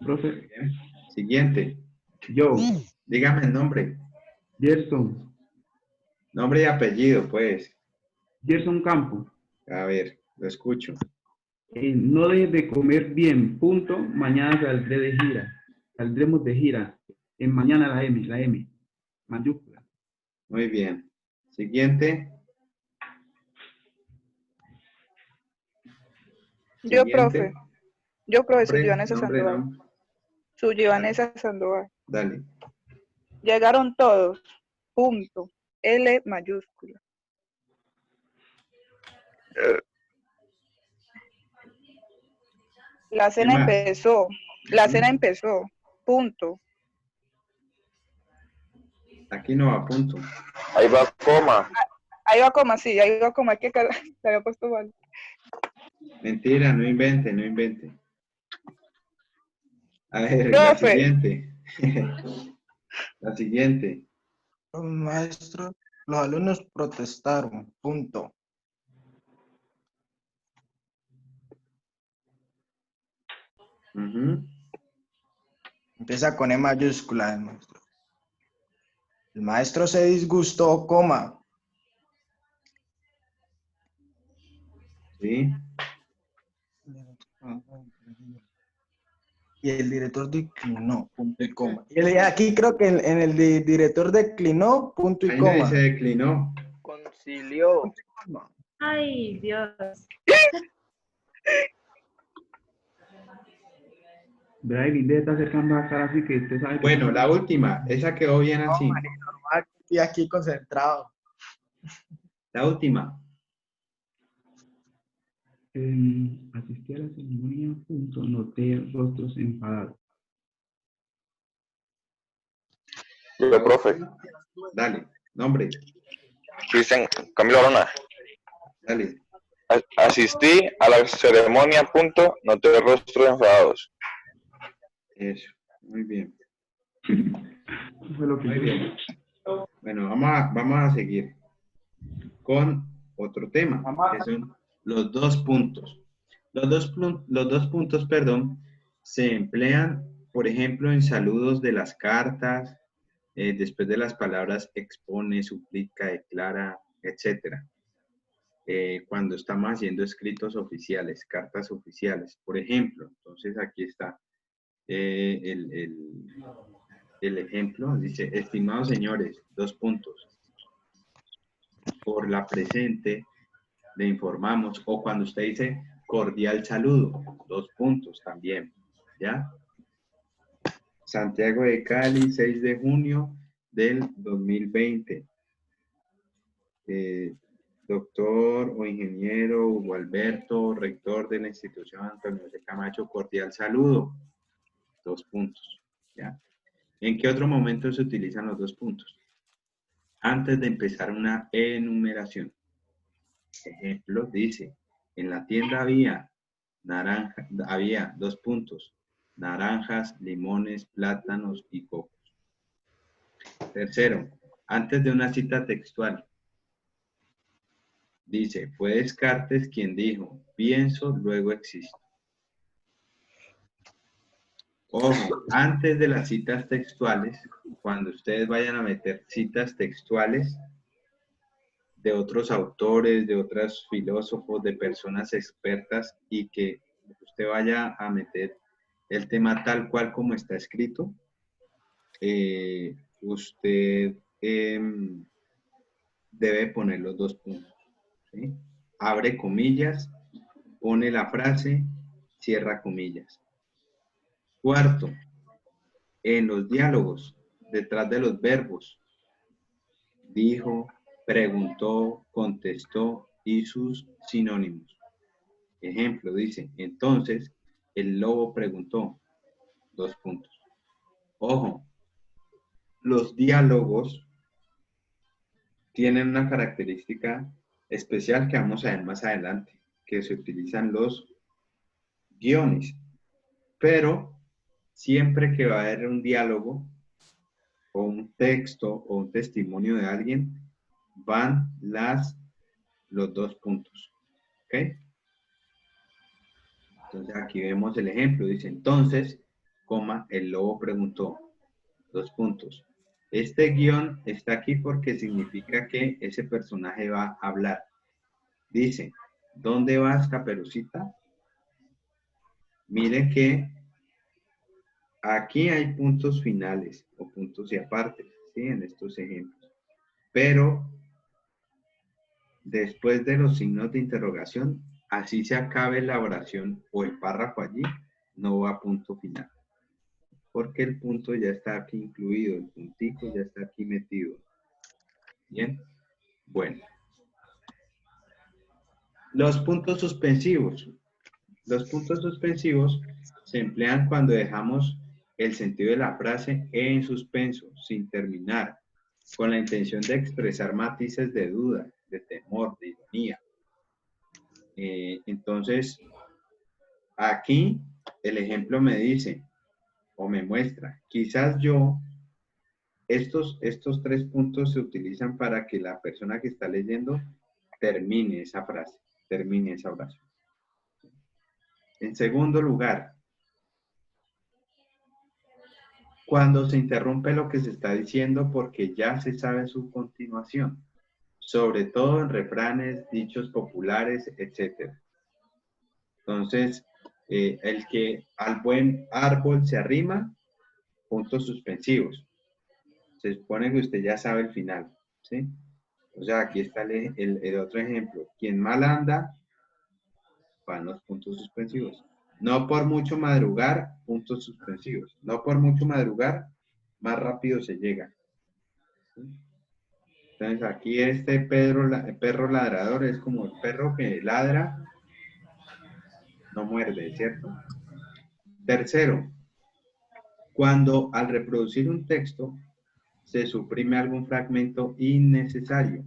Profe. Bien. Siguiente. Yo. Dígame el nombre. Gerson. Nombre y apellido, pues. Gerson Campo. A ver, lo escucho. No dejes de comer bien, punto. Mañana saldré de gira. Saldremos de gira. En mañana la M. Mayúscula. Muy bien. Siguiente. Yo, Siguiente. profe. Yo, profe, Nombre, soy Vanessa nombre, Sandoval. nombre. Soy Vanessa Sandoval. Dale. Llegaron todos. Punto. L mayúscula. La cena ¿Qué más? empezó. La cena empezó. Punto. Aquí no va punto. Ahí va coma. Ahí va coma, sí, ahí va coma. Es que se había puesto mal. Mentira, no invente, no invente. A ver, la Profe. siguiente. La siguiente. Los maestros, los alumnos protestaron. Punto. Ujú. Empieza con E mayúscula el maestro. El maestro se disgustó, coma. Sí. Y el director declinó, punto y coma. Y aquí creo que en el director declinó, punto y Ahí no coma. dice declinó. Concilió. Ay, Dios. Braille, de está acercando a cara así que usted sabe. Bueno, la última. Esa quedó bien así. Normal, estoy aquí concentrado. La última. Asistí a la ceremonia, punto. Noté rostros enfadados. Yo, profe. Dale. Nombre. Cristian Camilo Arona. Dale. Asistí a la ceremonia, punto. Noté rostros enfadados. Eso. Muy bien. Fue lo que Muy bien. Bueno, vamos a seguir con otro tema, que son los dos puntos. Los dos puntos, perdón, se emplean, por ejemplo, en saludos de las cartas, después de las palabras expone, suplica, declara, etc. Cuando estamos haciendo escritos oficiales, cartas oficiales, por ejemplo. Entonces, aquí está el ejemplo. Dice, estimados señores, dos puntos. Por la presente le informamos, o cuando usted dice cordial saludo, dos puntos también, ¿ya? Santiago de Cali, 6 de junio del 2020. Doctor o ingeniero Hugo Alberto, rector de la institución Antonio José Camacho, cordial saludo, dos puntos, ¿ya? ¿En qué otro momento se utilizan los dos puntos? Antes de empezar una enumeración. Ejemplo, dice, en la tienda había dos puntos, naranjas, limones, plátanos y cocos. Tercero, antes de una cita textual, dice, fue Descartes quien dijo, pienso, luego existo. Ojo, antes de las citas textuales, cuando ustedes vayan a meter citas textuales de otros autores, de otros filósofos, de personas expertas y que usted vaya a meter el tema tal cual como está escrito, usted debe poner los dos puntos, ¿sí? Abre comillas, pone la frase, cierra comillas. Cuarto, en los diálogos, detrás de los verbos, dijo, preguntó, contestó y sus sinónimos. Ejemplo, dice, entonces, el lobo preguntó, dos puntos. Ojo, los diálogos tienen una característica especial que vamos a ver más adelante, que se utilizan los guiones, pero siempre que va a haber un diálogo o un texto o un testimonio de alguien, van los dos puntos, ¿ok? Entonces aquí vemos el ejemplo, dice entonces, coma, el lobo preguntó, dos puntos. Este guión está aquí porque significa que ese personaje va a hablar. Dice, ¿dónde vas, Caperucita? Miren que aquí hay puntos finales o puntos y aparte, ¿sí? En estos ejemplos. Pero después de los signos de interrogación, así se acabe la oración o el párrafo allí, no va a punto final. Porque el punto ya está aquí incluido, el puntico ya está aquí metido. Bien, bueno. Los puntos suspensivos. Los puntos suspensivos se emplean cuando dejamos el sentido de la frase en suspenso, sin terminar, con la intención de expresar matices de duda, de temor, de ironía. Entonces, aquí el ejemplo me dice, o me muestra, quizás yo, estos tres puntos se utilizan para que la persona que está leyendo termine esa frase, termine esa oración. En segundo lugar, cuando se interrumpe lo que se está diciendo porque ya se sabe su continuación, sobre todo en refranes, dichos populares, etc. Entonces, el que al buen árbol se arrima, puntos suspensivos. Se supone que usted ya sabe el final, ¿sí? O sea, aquí está el otro ejemplo. Quien mal anda, van los puntos suspensivos. No por mucho madrugar, puntos suspensivos. No por mucho madrugar, más rápido se llega. ¿Sí? Entonces aquí este perro ladrador es como el perro que ladra, no muerde, ¿cierto? Tercero, cuando al reproducir un texto se suprime algún fragmento innecesario.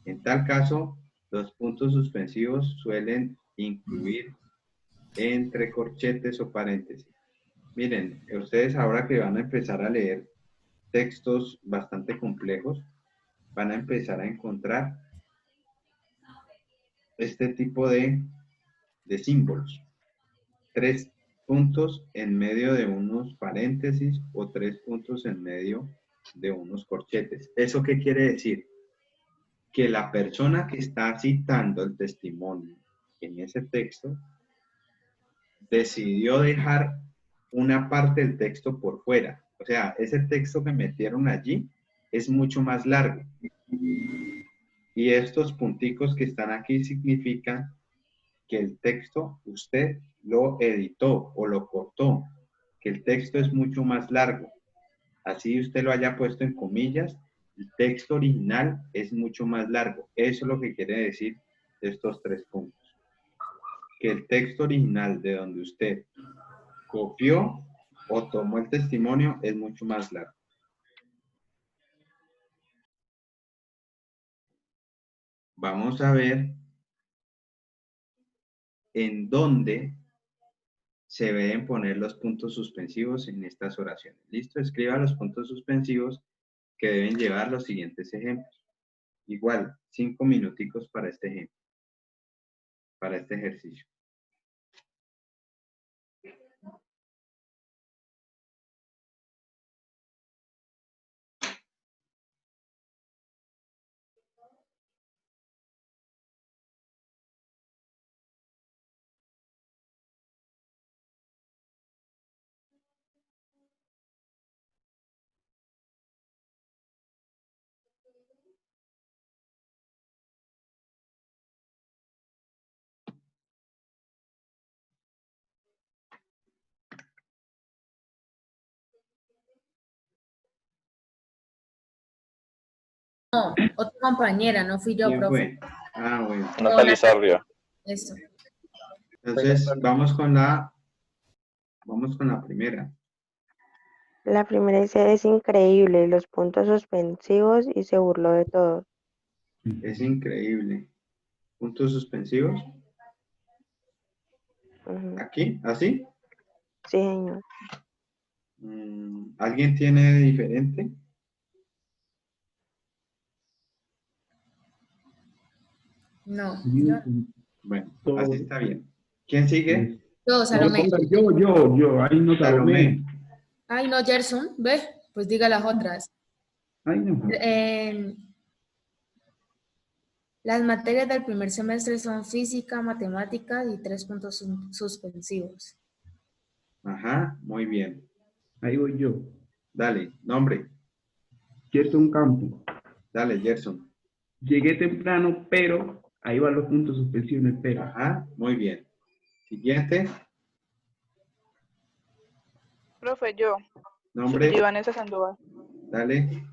En tal caso, los puntos suspensivos suelen incluir entre corchetes o paréntesis. Miren, ustedes ahora que van a empezar a leer textos bastante complejos, van a empezar a encontrar este tipo de símbolos. 3 puntos en medio de unos paréntesis o 3 puntos en medio de unos corchetes. ¿Eso qué quiere decir? Que la persona que está citando el testimonio en ese texto decidió dejar una parte del texto por fuera. O sea, ese texto que metieron allí es mucho más largo. Y estos punticos que están aquí significan que el texto usted lo editó o lo cortó, que el texto es mucho más largo. Así usted lo haya puesto en comillas, el texto original es mucho más largo. Eso es lo que quiere decir estos 3 puntos. Que el texto original de donde usted copió o tomó el testimonio es mucho más largo. Vamos a ver en dónde se deben poner los puntos suspensivos en estas oraciones. ¿Listo? Escriba los puntos suspensivos que deben llevar los siguientes ejemplos. Igual, 5 minuticos para este ejemplo, para este ejercicio. No, otra compañera, no fui yo, ¿Quién profe. fue? Ah, bueno. Natalie Sarria. Eso. Entonces, vamos con la primera. La primera dice, es increíble, los puntos suspensivos y se burló de todo. Es increíble. Puntos suspensivos. Ujú. ¿Aquí? ¿Así? Sí, señor. ¿Alguien tiene diferente? No, Bueno, Todo. así está bien. ¿Quién sigue? yo, No, Salomé. yo, ahí no Salomé. Ay, no, Gerson, ¿ves? Pues diga las otras. Ay, no. Las materias del primer semestre son física, matemáticas y 3 puntos suspensivos. Ajá, muy bien. Ahí voy yo. Dale, nombre. Gerson Campo. Dale, Gerson. Llegué temprano, pero ahí van los puntos suspensivos en el pero. Ajá, muy bien. Siguiente. Profe, yo. Nombre. Vanessa Sandoval. Dale.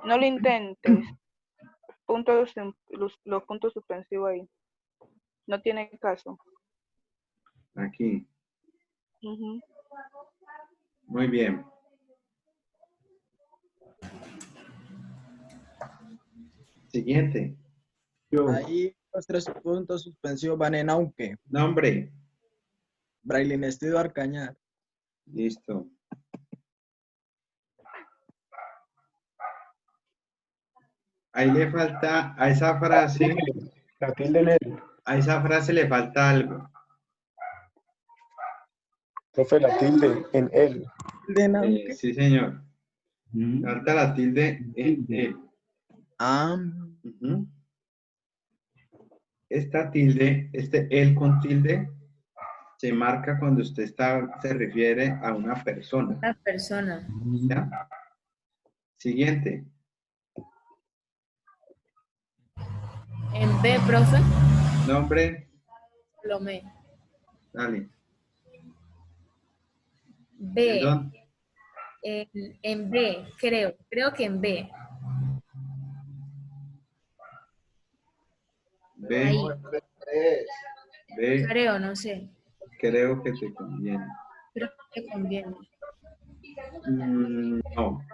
No lo intentes. Los puntos suspensivos ahí. No tiene caso. Aquí. Ujú. Muy bien. Siguiente. Ahí los 3 puntos suspensivos van en aunque. Nombre. Braille Estudio Arcañar. Listo. Ahí le falta a esa frase. La tilde en él. A esa frase le falta algo. Profe, la tilde en él. Sí, señor. Falta la tilde en él. Ujú. Esta tilde, el con tilde, se marca cuando usted se refiere a una persona. Una persona. ¿Ya? Siguiente. En B, profe. Nombre. Salomé. Dale. B. Perdón. En B, creo que en B. B. Ahí. B. Creo, no sé. Creo que te conviene. Creo que conviene. No.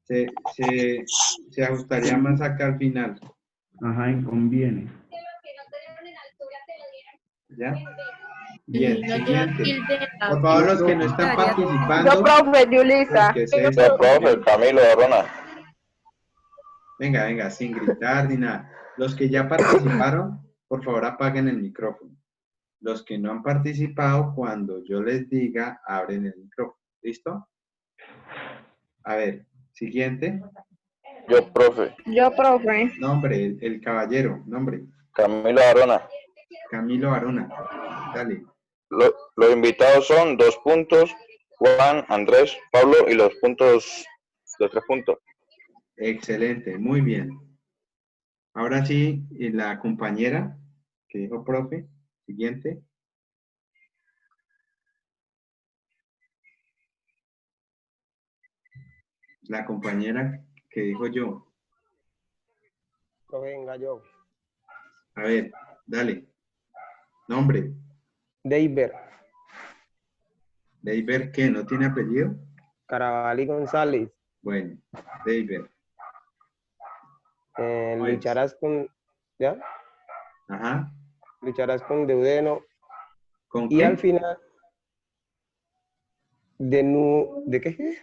Se ajustaría más acá al final. Ajá, y conviene. ¿Ya? Bien, No siguiente. tilde, Por favor, los que no están participando. Yo, profe, Yulisa. los que se Yo, desaparecen. profe, Camilo Arona. Venga, sin gritar ni nada. Los que ya participaron, por favor apaguen el micrófono. Los que no han participado, cuando yo les diga, abren el micrófono. ¿Listo? A ver, siguiente. Yo, profe. Yo, profe. Nombre, el caballero, nombre. Camilo Arona. Camilo Arona. Dale. Los invitados son 2 puntos, Juan, Andrés, Pablo y los 3 puntos. Excelente, muy bien. Ahora sí, la compañera que dijo profe, siguiente. La compañera que dijo yo. Profe, venga yo. A ver, dale. Nombre. Deiber. Deiber, ¿qué? ¿No tiene apellido? Carabalí González. Bueno, Deiber. Lucharás con... ¿Ya? Ajá. Lucharás con Deudeno. ¿Con y qué? al final... ¿De qué?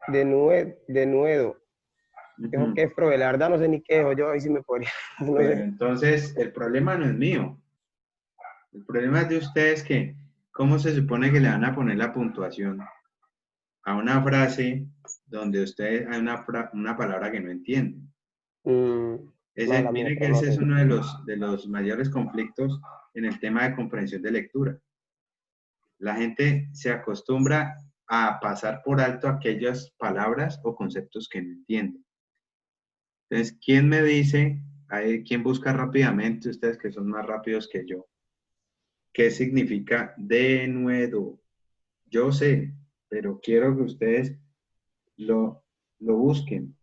De Nuedo. Dijo que es profe, la verdad no sé ni qué es, yo ahí sí me podría. No Pero sé. entonces, el problema no es mío. El problema es de ustedes que, ¿cómo se supone que le van a poner la puntuación a una frase donde ustedes hay una palabra que no entienden? Mala mía, Mire que pero no ese es sé. uno de los mayores conflictos en el tema de comprensión de lectura. La gente se acostumbra a pasar por alto aquellas palabras o conceptos que no entienden. Entonces, ¿quién me dice, quién busca rápidamente, ustedes que son más rápidos que yo, qué significa denuedo? Yo sé, pero quiero que ustedes lo busquen.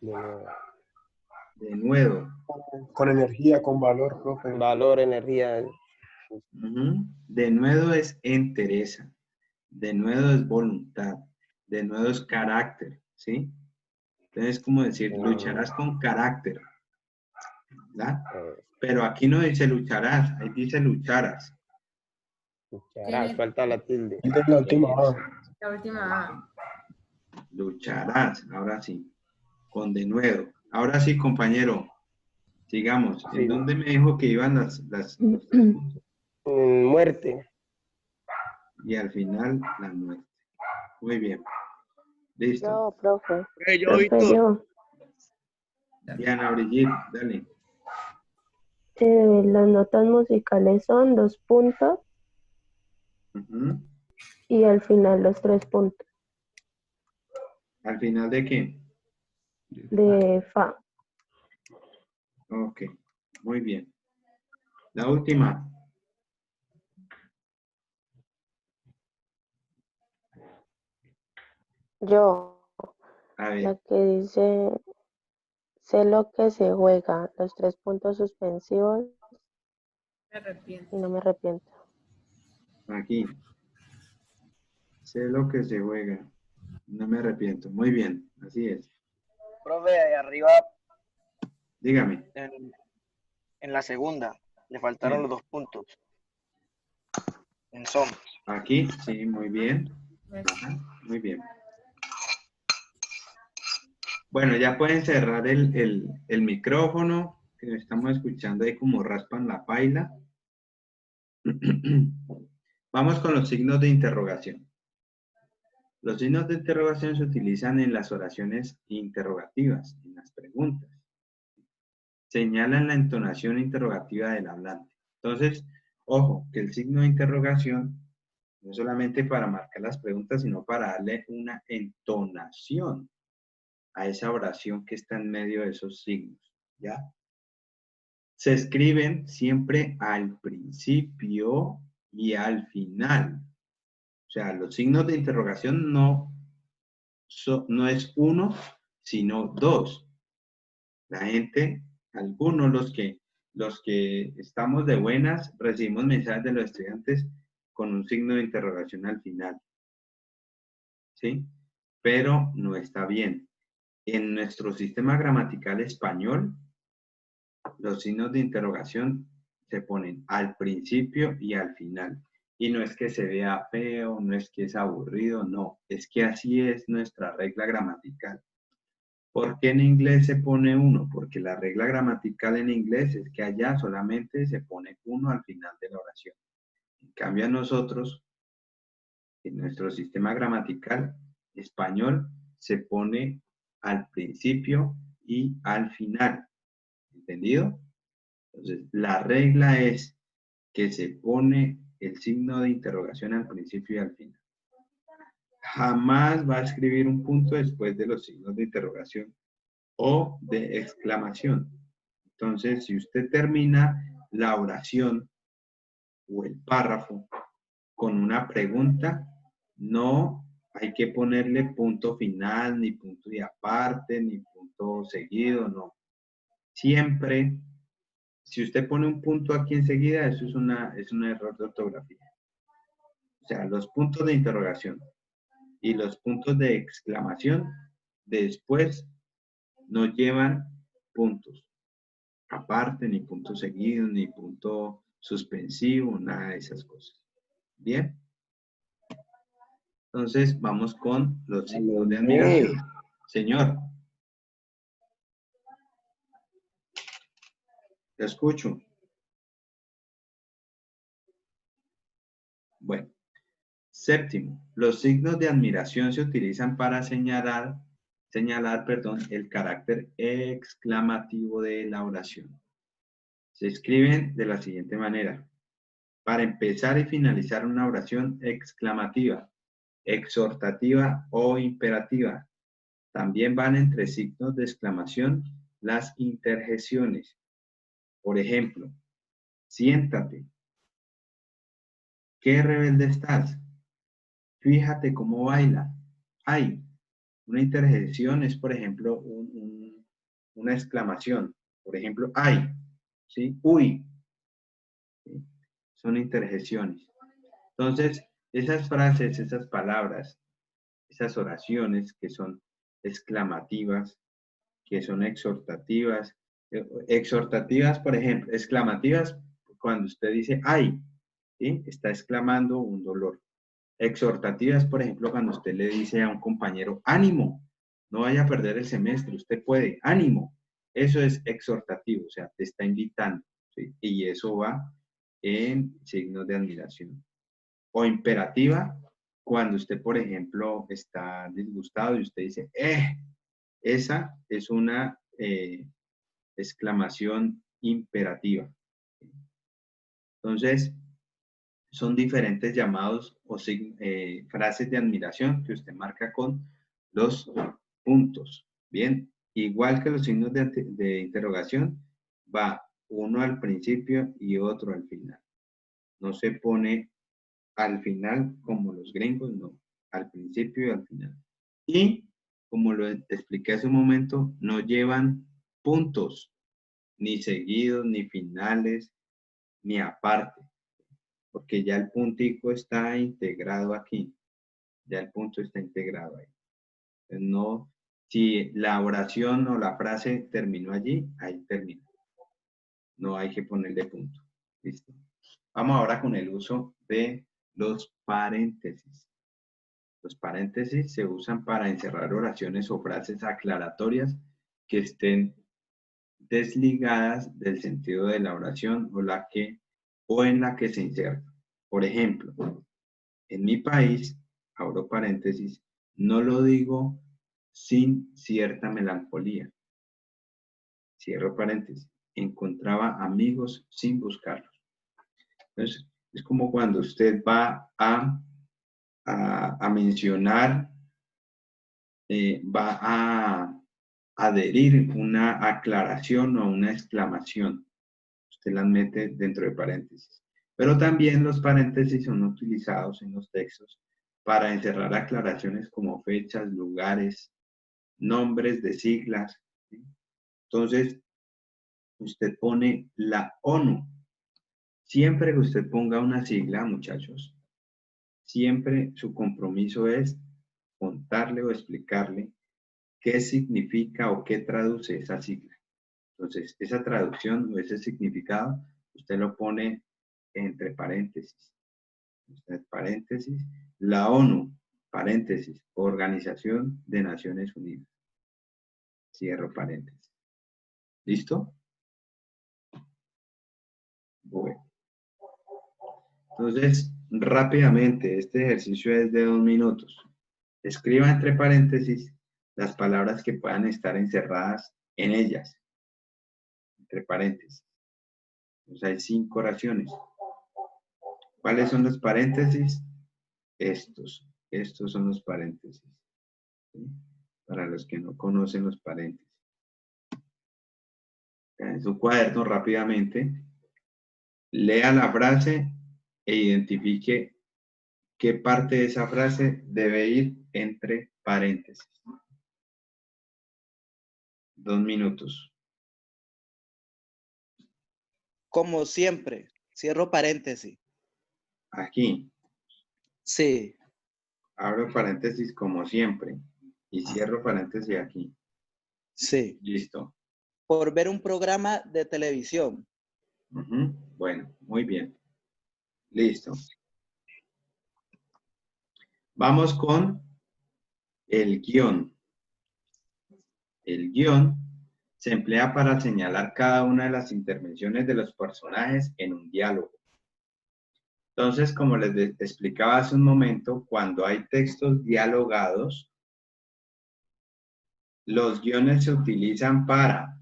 De nuevo. Denuedo. Con energía, con valor, profe. Valor, energía. Ujú. Denuedo es entereza. Denuedo es voluntad. Denuedo es carácter, ¿sí? Entonces, es como decir, lucharás con carácter, ¿verdad? Pero aquí no dice lucharás, ahí dice lucharás. Lucharás, falta la tilde. Esta es la última A. La última A. Lucharás, ahora sí, con denuedo. Ahora sí, compañero, sigamos. ¿En Sí. dónde me dijo que iban las Muerte. y al final la muerte? Muy bien. Listo. Yo, profe. Yo, Profe, Víctor. yo. Diana Brigitte, dale. Las notas musicales son 2 puntos Ujú. y al final los 3 puntos ¿Al final de qué? de fa. Ok, muy bien. La última. Yo, A la ver, que dice, sé lo que se juega, los 3 puntos suspensivos Me arrepiento. y no me arrepiento. aquí. Sé lo que se juega. No me arrepiento. Muy bien, así es. Profe, ahí arriba, Dígame. en la segunda, le faltaron Bien. los 2 puntos. En son. Aquí, sí, muy bien. Ajá, muy bien. Bueno, ya pueden cerrar el micrófono, que estamos escuchando ahí como raspan la paila. Vamos con los signos de interrogación. Los signos de interrogación se utilizan en las oraciones interrogativas, en las preguntas. Señalan la entonación interrogativa del hablante. Entonces, ojo, que el signo de interrogación no solamente para marcar las preguntas, sino para darle una entonación a esa oración que está en medio de esos signos, ¿ya? Se escriben siempre al principio y al final. O sea, los signos de interrogación no es uno, sino dos. La gente, algunos, los que estamos de buenas, recibimos mensajes de los estudiantes con un signo de interrogación al final. ¿Sí? Pero no está bien. En nuestro sistema gramatical español, los signos de interrogación se ponen al principio y al final. Y no es que se vea feo, no es que es aburrido, no. Es que así es nuestra regla gramatical. ¿Por qué en inglés se pone uno? Porque la regla gramatical en inglés es que allá solamente se pone uno al final de la oración. En cambio a nosotros, en nuestro sistema gramatical español, se pone al principio y al final. ¿Entendido? Entonces, la regla es que se pone el signo de interrogación al principio y al final. Jamás va a escribir un punto después de los signos de interrogación o de exclamación. Entonces, si usted termina la oración o el párrafo con una pregunta, no hay que ponerle punto final, ni punto y aparte, ni punto seguido, no. Siempre, si usted pone un punto aquí enseguida, eso es un error de ortografía. O sea, los puntos de interrogación y los puntos de exclamación después no llevan puntos aparte, ni punto seguido, ni punto suspensivo, nada de esas cosas. Bien. Entonces, vamos con los signos de admiración. Señor. Te escucho. Bueno. Séptimo, los signos de admiración se utilizan para señalar, el carácter exclamativo de la oración. Se escriben de la siguiente manera. Para empezar y finalizar una oración exclamativa, exhortativa o imperativa. También van entre signos de exclamación las interjecciones. Por ejemplo, siéntate. ¿Qué rebelde estás? Fíjate cómo baila. Ay, Una interjección es, por ejemplo, una exclamación. Por ejemplo, ay, ¿sí? Uy. ¿Sí? Son interjecciones. Entonces, esas frases, esas palabras, esas oraciones que son exclamativas, que son exhortativas. Exhortativas, por ejemplo, exclamativas, cuando usted dice ay, ¿sí? Está exclamando un dolor. Exhortativas, por ejemplo, cuando usted le dice a un compañero, ánimo, no vaya a perder el semestre, usted puede, ánimo. Eso es exhortativo, o sea, te está invitando, ¿sí? Y eso va en signos de admiración. O imperativa, cuando usted, por ejemplo, está disgustado y usted dice, esa es una exclamación imperativa. Entonces, son diferentes llamados o frases de admiración que usted marca con los puntos. Bien, igual que los signos de interrogación, va uno al principio y otro al final. No se pone al final como los gringos, no, al principio y al final. Y, como lo expliqué hace un momento, no llevan puntos, ni seguidos, ni finales, ni aparte, porque ya el puntico está integrado aquí, ya el punto está integrado ahí. Entonces, no, si la oración o la frase terminó allí, ahí termina. No hay que ponerle punto. ¿Listo? Vamos ahora con el uso de los paréntesis. Los paréntesis se usan para encerrar oraciones o frases aclaratorias que estén desligadas del sentido de la oración o en la que se inserta. Por ejemplo, en mi país, abro paréntesis, no lo digo sin cierta melancolía. Cierro paréntesis. Encontraba amigos sin buscarlos. Entonces, es como cuando usted va a mencionar, va a adherir una aclaración o una exclamación. Usted las mete dentro de paréntesis. Pero también los paréntesis son utilizados en los textos para encerrar aclaraciones como fechas, lugares, nombres de siglas. ¿Sí? Entonces, usted pone la ONU. Siempre que usted ponga una sigla, muchachos, siempre su compromiso es contarle o explicarle qué significa o qué traduce esa sigla. Entonces, esa traducción o ese significado, usted lo pone entre paréntesis. Paréntesis, la ONU, paréntesis, Organización de Naciones Unidas. Cierro paréntesis. ¿Listo? Bueno. Entonces, rápidamente, este ejercicio es de 2 minutos. Escriba entre paréntesis las palabras que puedan estar encerradas en ellas. Entre paréntesis. Entonces, hay 5 oraciones. ¿Cuáles son los paréntesis? Estos son los paréntesis. ¿Sí? Para los que no conocen los paréntesis. En su cuaderno rápidamente, lea la frase e identifique qué parte de esa frase debe ir entre paréntesis. 2 minutos. Como siempre, cierro paréntesis. Aquí. Sí. Abro paréntesis como siempre y cierro paréntesis aquí. Sí. Listo. Por ver un programa de televisión. Bueno, muy bien. Listo. Vamos con el guión. El guión se emplea para señalar cada una de las intervenciones de los personajes en un diálogo. Entonces, como les explicaba hace un momento, cuando hay textos dialogados, los guiones se utilizan para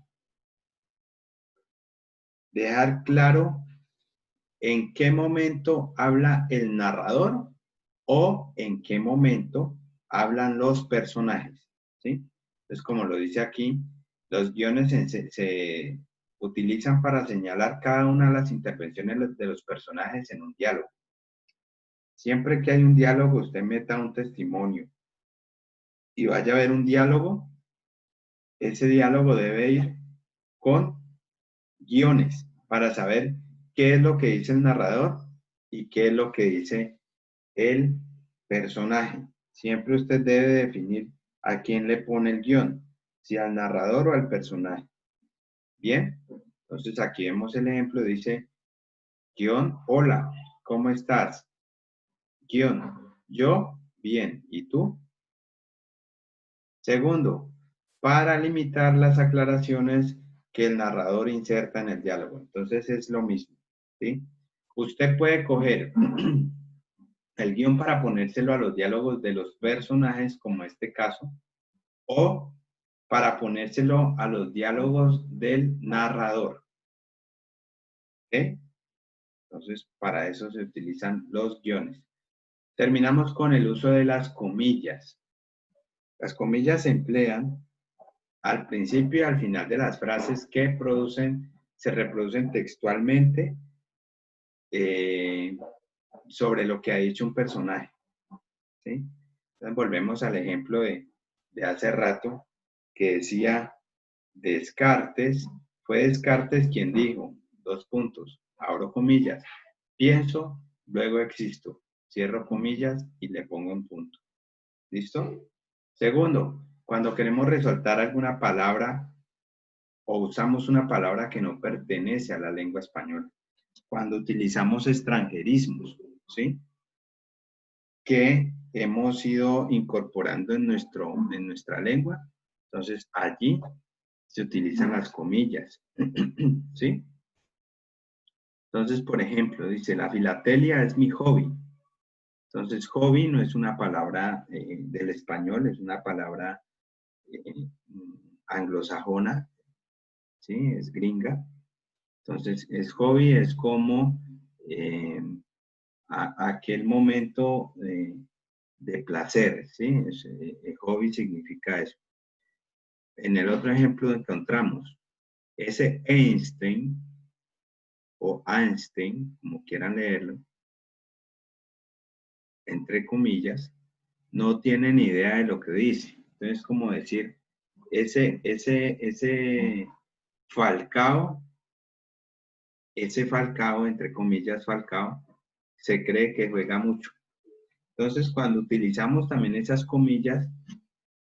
dejar claro en qué momento habla el narrador o en qué momento hablan los personajes, ¿sí? Entonces, como lo dice aquí, los guiones se utilizan para señalar cada una de las intervenciones de los personajes en un diálogo. Siempre que hay un diálogo, usted meta un testimonio y vaya a ver un diálogo, ese diálogo debe ir con guiones para saber qué es lo que dice el narrador y qué es lo que dice el personaje. Siempre usted debe definir a quién le pone el guión, si al narrador o al personaje. Bien, entonces aquí vemos el ejemplo, dice guión, hola, ¿cómo estás? Guión, yo, bien, ¿y tú? Segundo, para limitar las aclaraciones que el narrador inserta en el diálogo. Entonces es lo mismo, ¿sí? Usted puede coger el guión para ponérselo a los diálogos de los personajes, como este caso, o para ponérselo a los diálogos del narrador. ¿Ok? Entonces, para eso se utilizan los guiones. Terminamos con el uso de las comillas. Las comillas se emplean al principio y al final de las frases que se reproducen textualmente sobre lo que ha dicho un personaje. ¿Sí? Entonces volvemos al ejemplo de hace rato que decía Descartes, fue Descartes quien dijo, abro comillas, pienso, luego existo, cierro comillas y le pongo un punto. ¿Listo? Segundo, cuando queremos resaltar alguna palabra o usamos una palabra que no pertenece a la lengua española, cuando utilizamos extranjerismos, ¿sí? Que hemos ido incorporando en nuestra lengua, entonces allí se utilizan las comillas, ¿sí? Entonces, por ejemplo, dice, la filatelia es mi hobby. Entonces, hobby no es una palabra del español, es una palabra anglosajona, ¿sí? Es gringa. Entonces, hobby es como aquel momento de placer, ¿sí? Hobby significa eso. En el otro ejemplo encontramos ese Einstein, o Einstein, como quieran leerlo, entre comillas, no tiene ni idea de lo que dice. Entonces, como decir, ese Falcao, entre comillas, Falcao, se cree que juega mucho. Entonces, cuando utilizamos también esas comillas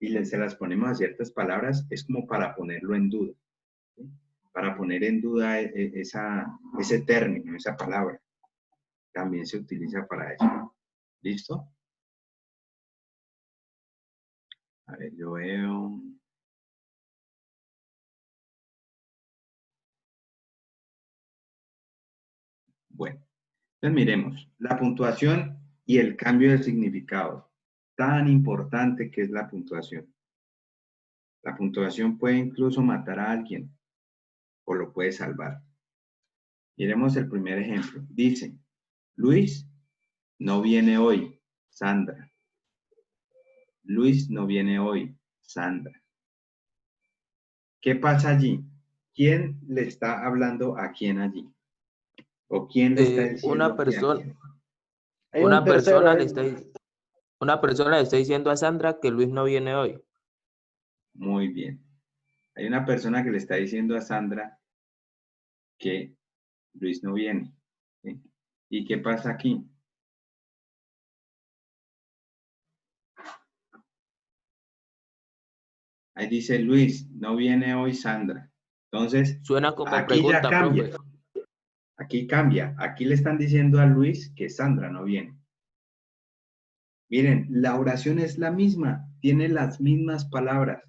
y se las ponemos a ciertas palabras, es como para ponerlo en duda, ¿sí? Para poner en duda ese término, esa palabra. También se utiliza para eso. ¿Listo? A ver, yo veo. Bueno, entonces miremos. La puntuación y el cambio de significado. Tan importante que es la puntuación. La puntuación puede incluso matar a alguien o lo puede salvar. Miremos el primer ejemplo. Dice, Luis no viene hoy, Sandra. Luis no viene hoy, Sandra. ¿Qué pasa allí? ¿Quién le está hablando a quién allí? ¿O quién le está diciendo Una a quién? persona le está diciendo a Sandra que Luis no viene hoy. Muy bien. Hay una persona que le está diciendo a Sandra que Luis no viene. ¿Sí? ¿Y qué pasa aquí? Ahí dice Luis, no viene hoy Sandra. Entonces, Suena como aquí pregunta, ya cambia. profe. Aquí cambia. Aquí le están diciendo a Luis que Sandra no viene. Miren, la oración es la misma. Tiene las mismas palabras.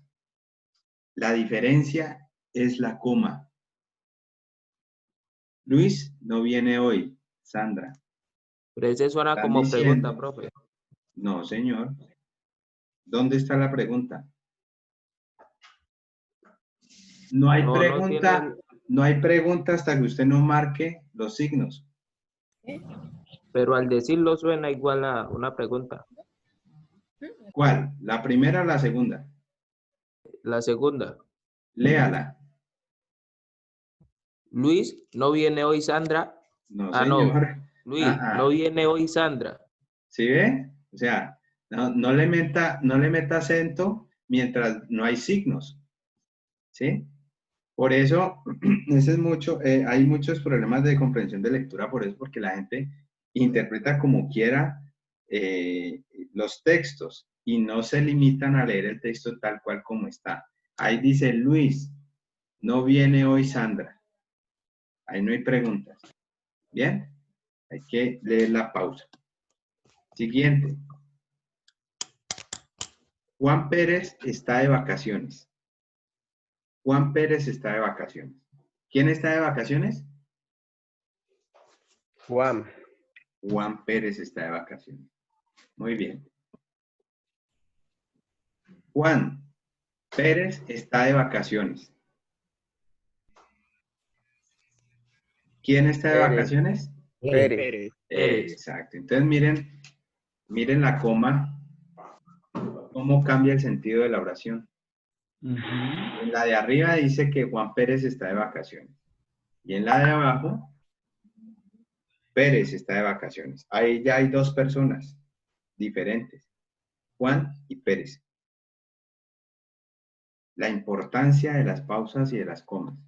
La diferencia es la coma. Luis no viene hoy, Sandra. Pero ese suena Están como diciendo, pregunta, profe. no, señor. ¿Dónde está la pregunta? No hay pregunta, no hay pregunta hasta que usted no marque los signos. Pero al decirlo suena igual a una pregunta. ¿Cuál? ¿La primera o la segunda? La segunda. Léala. Luis, no viene hoy Sandra. No, No. señor. Luis, no viene hoy Sandra. ¿Sí ve? O sea, No le meta acento mientras no hay signos, ¿sí? Por eso, ese es mucho, hay muchos problemas de comprensión de lectura, por eso, porque la gente interpreta como quiera los textos y no se limitan a leer el texto tal cual como está. Ahí dice Luis, no viene hoy Sandra. Ahí no hay preguntas. ¿Bien? Hay que leer la pausa. Siguiente. Juan Pérez está de vacaciones. Juan Pérez está de vacaciones. ¿Quién está de vacaciones? Juan. Juan Pérez está de vacaciones. Muy bien. Juan Pérez está de vacaciones. ¿Quién está de Pérez. vacaciones? Pérez. Exacto. Entonces miren la coma, cómo cambia el sentido de la oración. En la de arriba dice que Juan Pérez está de vacaciones. Y en la de abajo, Pérez está de vacaciones. Ahí ya hay dos personas diferentes, Juan y Pérez. La importancia de las pausas y de las comas.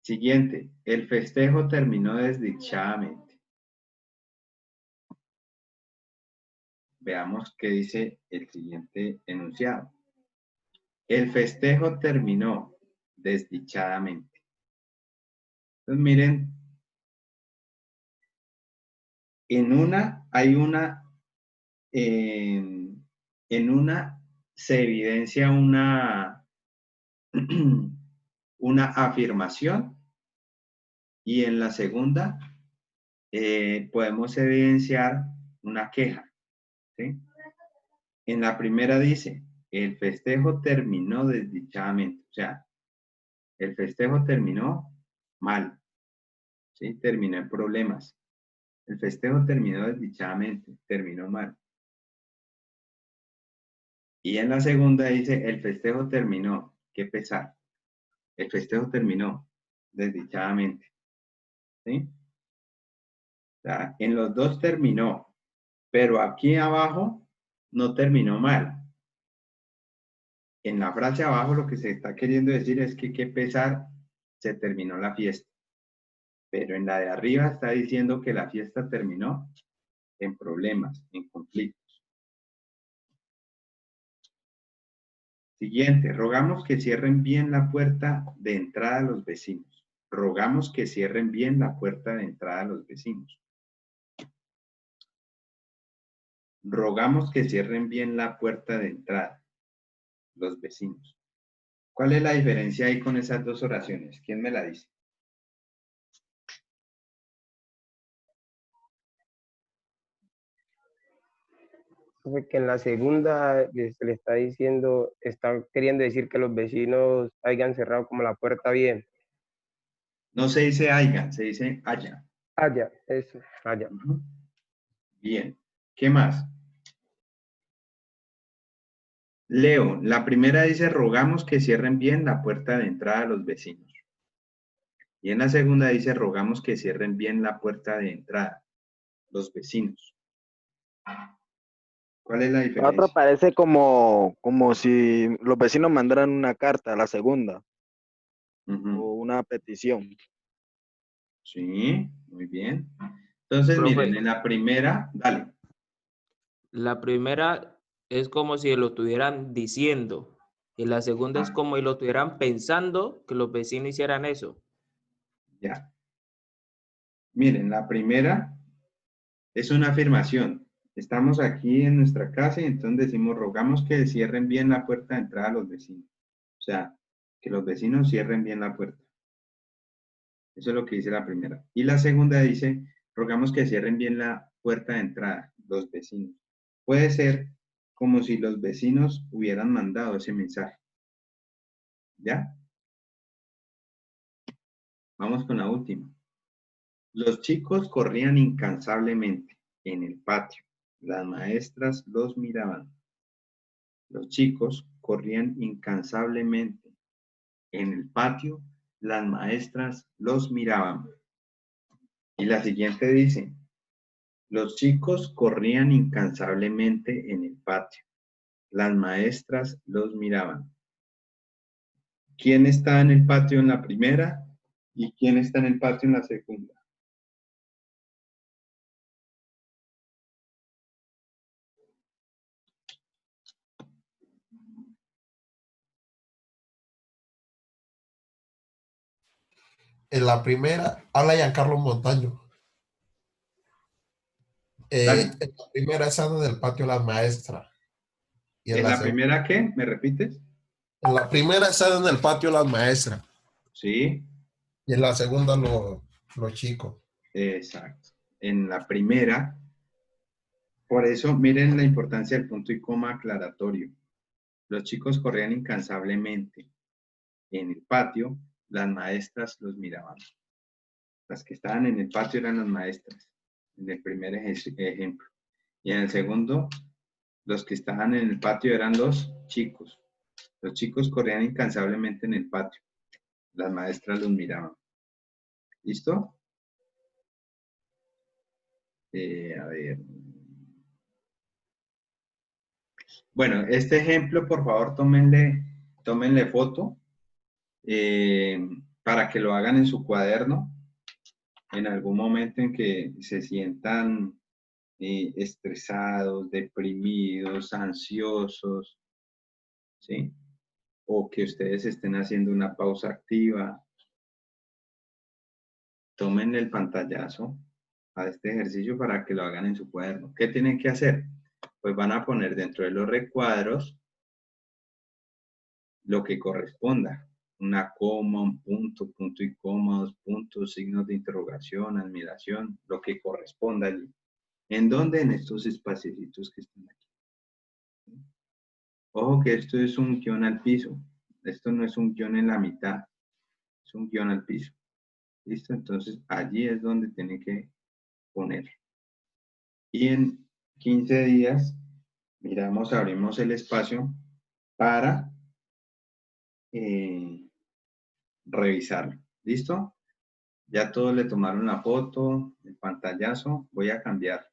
Siguiente, el festejo terminó desdichadamente. Veamos qué dice el siguiente enunciado. El festejo terminó desdichadamente. Entonces miren, en una se evidencia una afirmación y en la segunda podemos evidenciar una queja, ¿sí? En la primera dice, el festejo terminó desdichadamente, o sea, el festejo terminó mal, ¿sí? Terminó en problemas. El festejo terminó desdichadamente, terminó mal. Y en la segunda dice, el festejo terminó, qué pesar. El festejo terminó desdichadamente, ¿sí? O sea, en los dos terminó, pero aquí abajo no terminó mal. En la frase abajo lo que se está queriendo decir es que qué pesar, se terminó la fiesta. Pero en la de arriba está diciendo que la fiesta terminó en problemas, en conflictos. Siguiente, rogamos que cierren bien la puerta de entrada a los vecinos. Rogamos que cierren bien la puerta de entrada a los vecinos. Rogamos que cierren bien la puerta de entrada los vecinos. ¿Cuál es la diferencia ahí con esas dos oraciones? ¿Quién me la dice? Que en la segunda se le está diciendo, está queriendo decir que los vecinos hayan cerrado como la puerta bien. No se dice hayan, se dice haya. Haya, eso, haya. Bien. ¿Qué más? Leo, la primera dice, rogamos que cierren bien la puerta de entrada a los vecinos. Y en la segunda dice, rogamos que cierren bien la puerta de entrada los vecinos. ¿Cuál es la La diferencia? otra parece como si los vecinos mandaran una carta a la segunda. O una petición. Sí, muy bien. Entonces, Profe. miren, en la primera, dale. La primera es como si lo estuvieran diciendo. Y la segunda es como si lo estuvieran pensando que los vecinos hicieran eso. Ya. Miren, la primera es una afirmación. Estamos aquí en nuestra casa y entonces decimos, rogamos que cierren bien la puerta de entrada a los vecinos. O sea, que los vecinos cierren bien la puerta. Eso es lo que dice la primera. Y la segunda dice, rogamos que cierren bien la puerta de entrada, los vecinos. Puede ser como si los vecinos hubieran mandado ese mensaje. ¿Ya? Vamos con la última. Los chicos corrían incansablemente en el patio. Las maestras los miraban. Los chicos corrían incansablemente en el patio. Las maestras los miraban. Y la siguiente dice, Los chicos corrían incansablemente en el patio. Las maestras los miraban. ¿Quién está en el patio en la primera y quién está en el patio en la segunda? En la primera, habla Giancarlo Montaño. Dale. En la primera están en el patio las maestras. Y ¿En la primera qué? ¿Me repites? En la primera están en el patio las maestras. Sí. Y en la segunda los chicos. Exacto. En la primera, por eso miren la importancia del punto y coma aclaratorio. Los chicos corrían incansablemente. En el patio, las maestras los miraban. Las que estaban en el patio eran las maestras, en el primer ejemplo. Y en el segundo, los que estaban en el patio eran los chicos. Los chicos corrían incansablemente en el patio. Las maestras los miraban. ¿Listo? A ver. Bueno, este ejemplo, por favor, tómenle foto para que lo hagan en su cuaderno. En algún momento en que se sientan estresados, deprimidos, ansiosos, ¿sí? O que ustedes estén haciendo una pausa activa. Tomen el pantallazo a este ejercicio para que lo hagan en su cuaderno. ¿Qué tienen que hacer? Pues van a poner dentro de los recuadros lo que corresponda. Una coma, un punto, punto y coma, 2 puntos, signos de interrogación, admiración, lo que corresponda allí. ¿En dónde? En estos espacios que están aquí. Ojo que esto es un guión al piso. Esto no es un guión en la mitad. Es un guión al piso. ¿Listo? Entonces, allí es donde tiene que poner. Y en 15 días, miramos, abrimos el espacio para revisarlo. ¿Listo? Ya todos le tomaron la foto, el pantallazo. Voy a cambiar.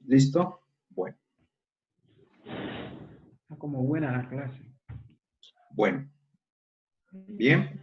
¿Listo? Bueno. Está como buena la clase. Bueno. Bien.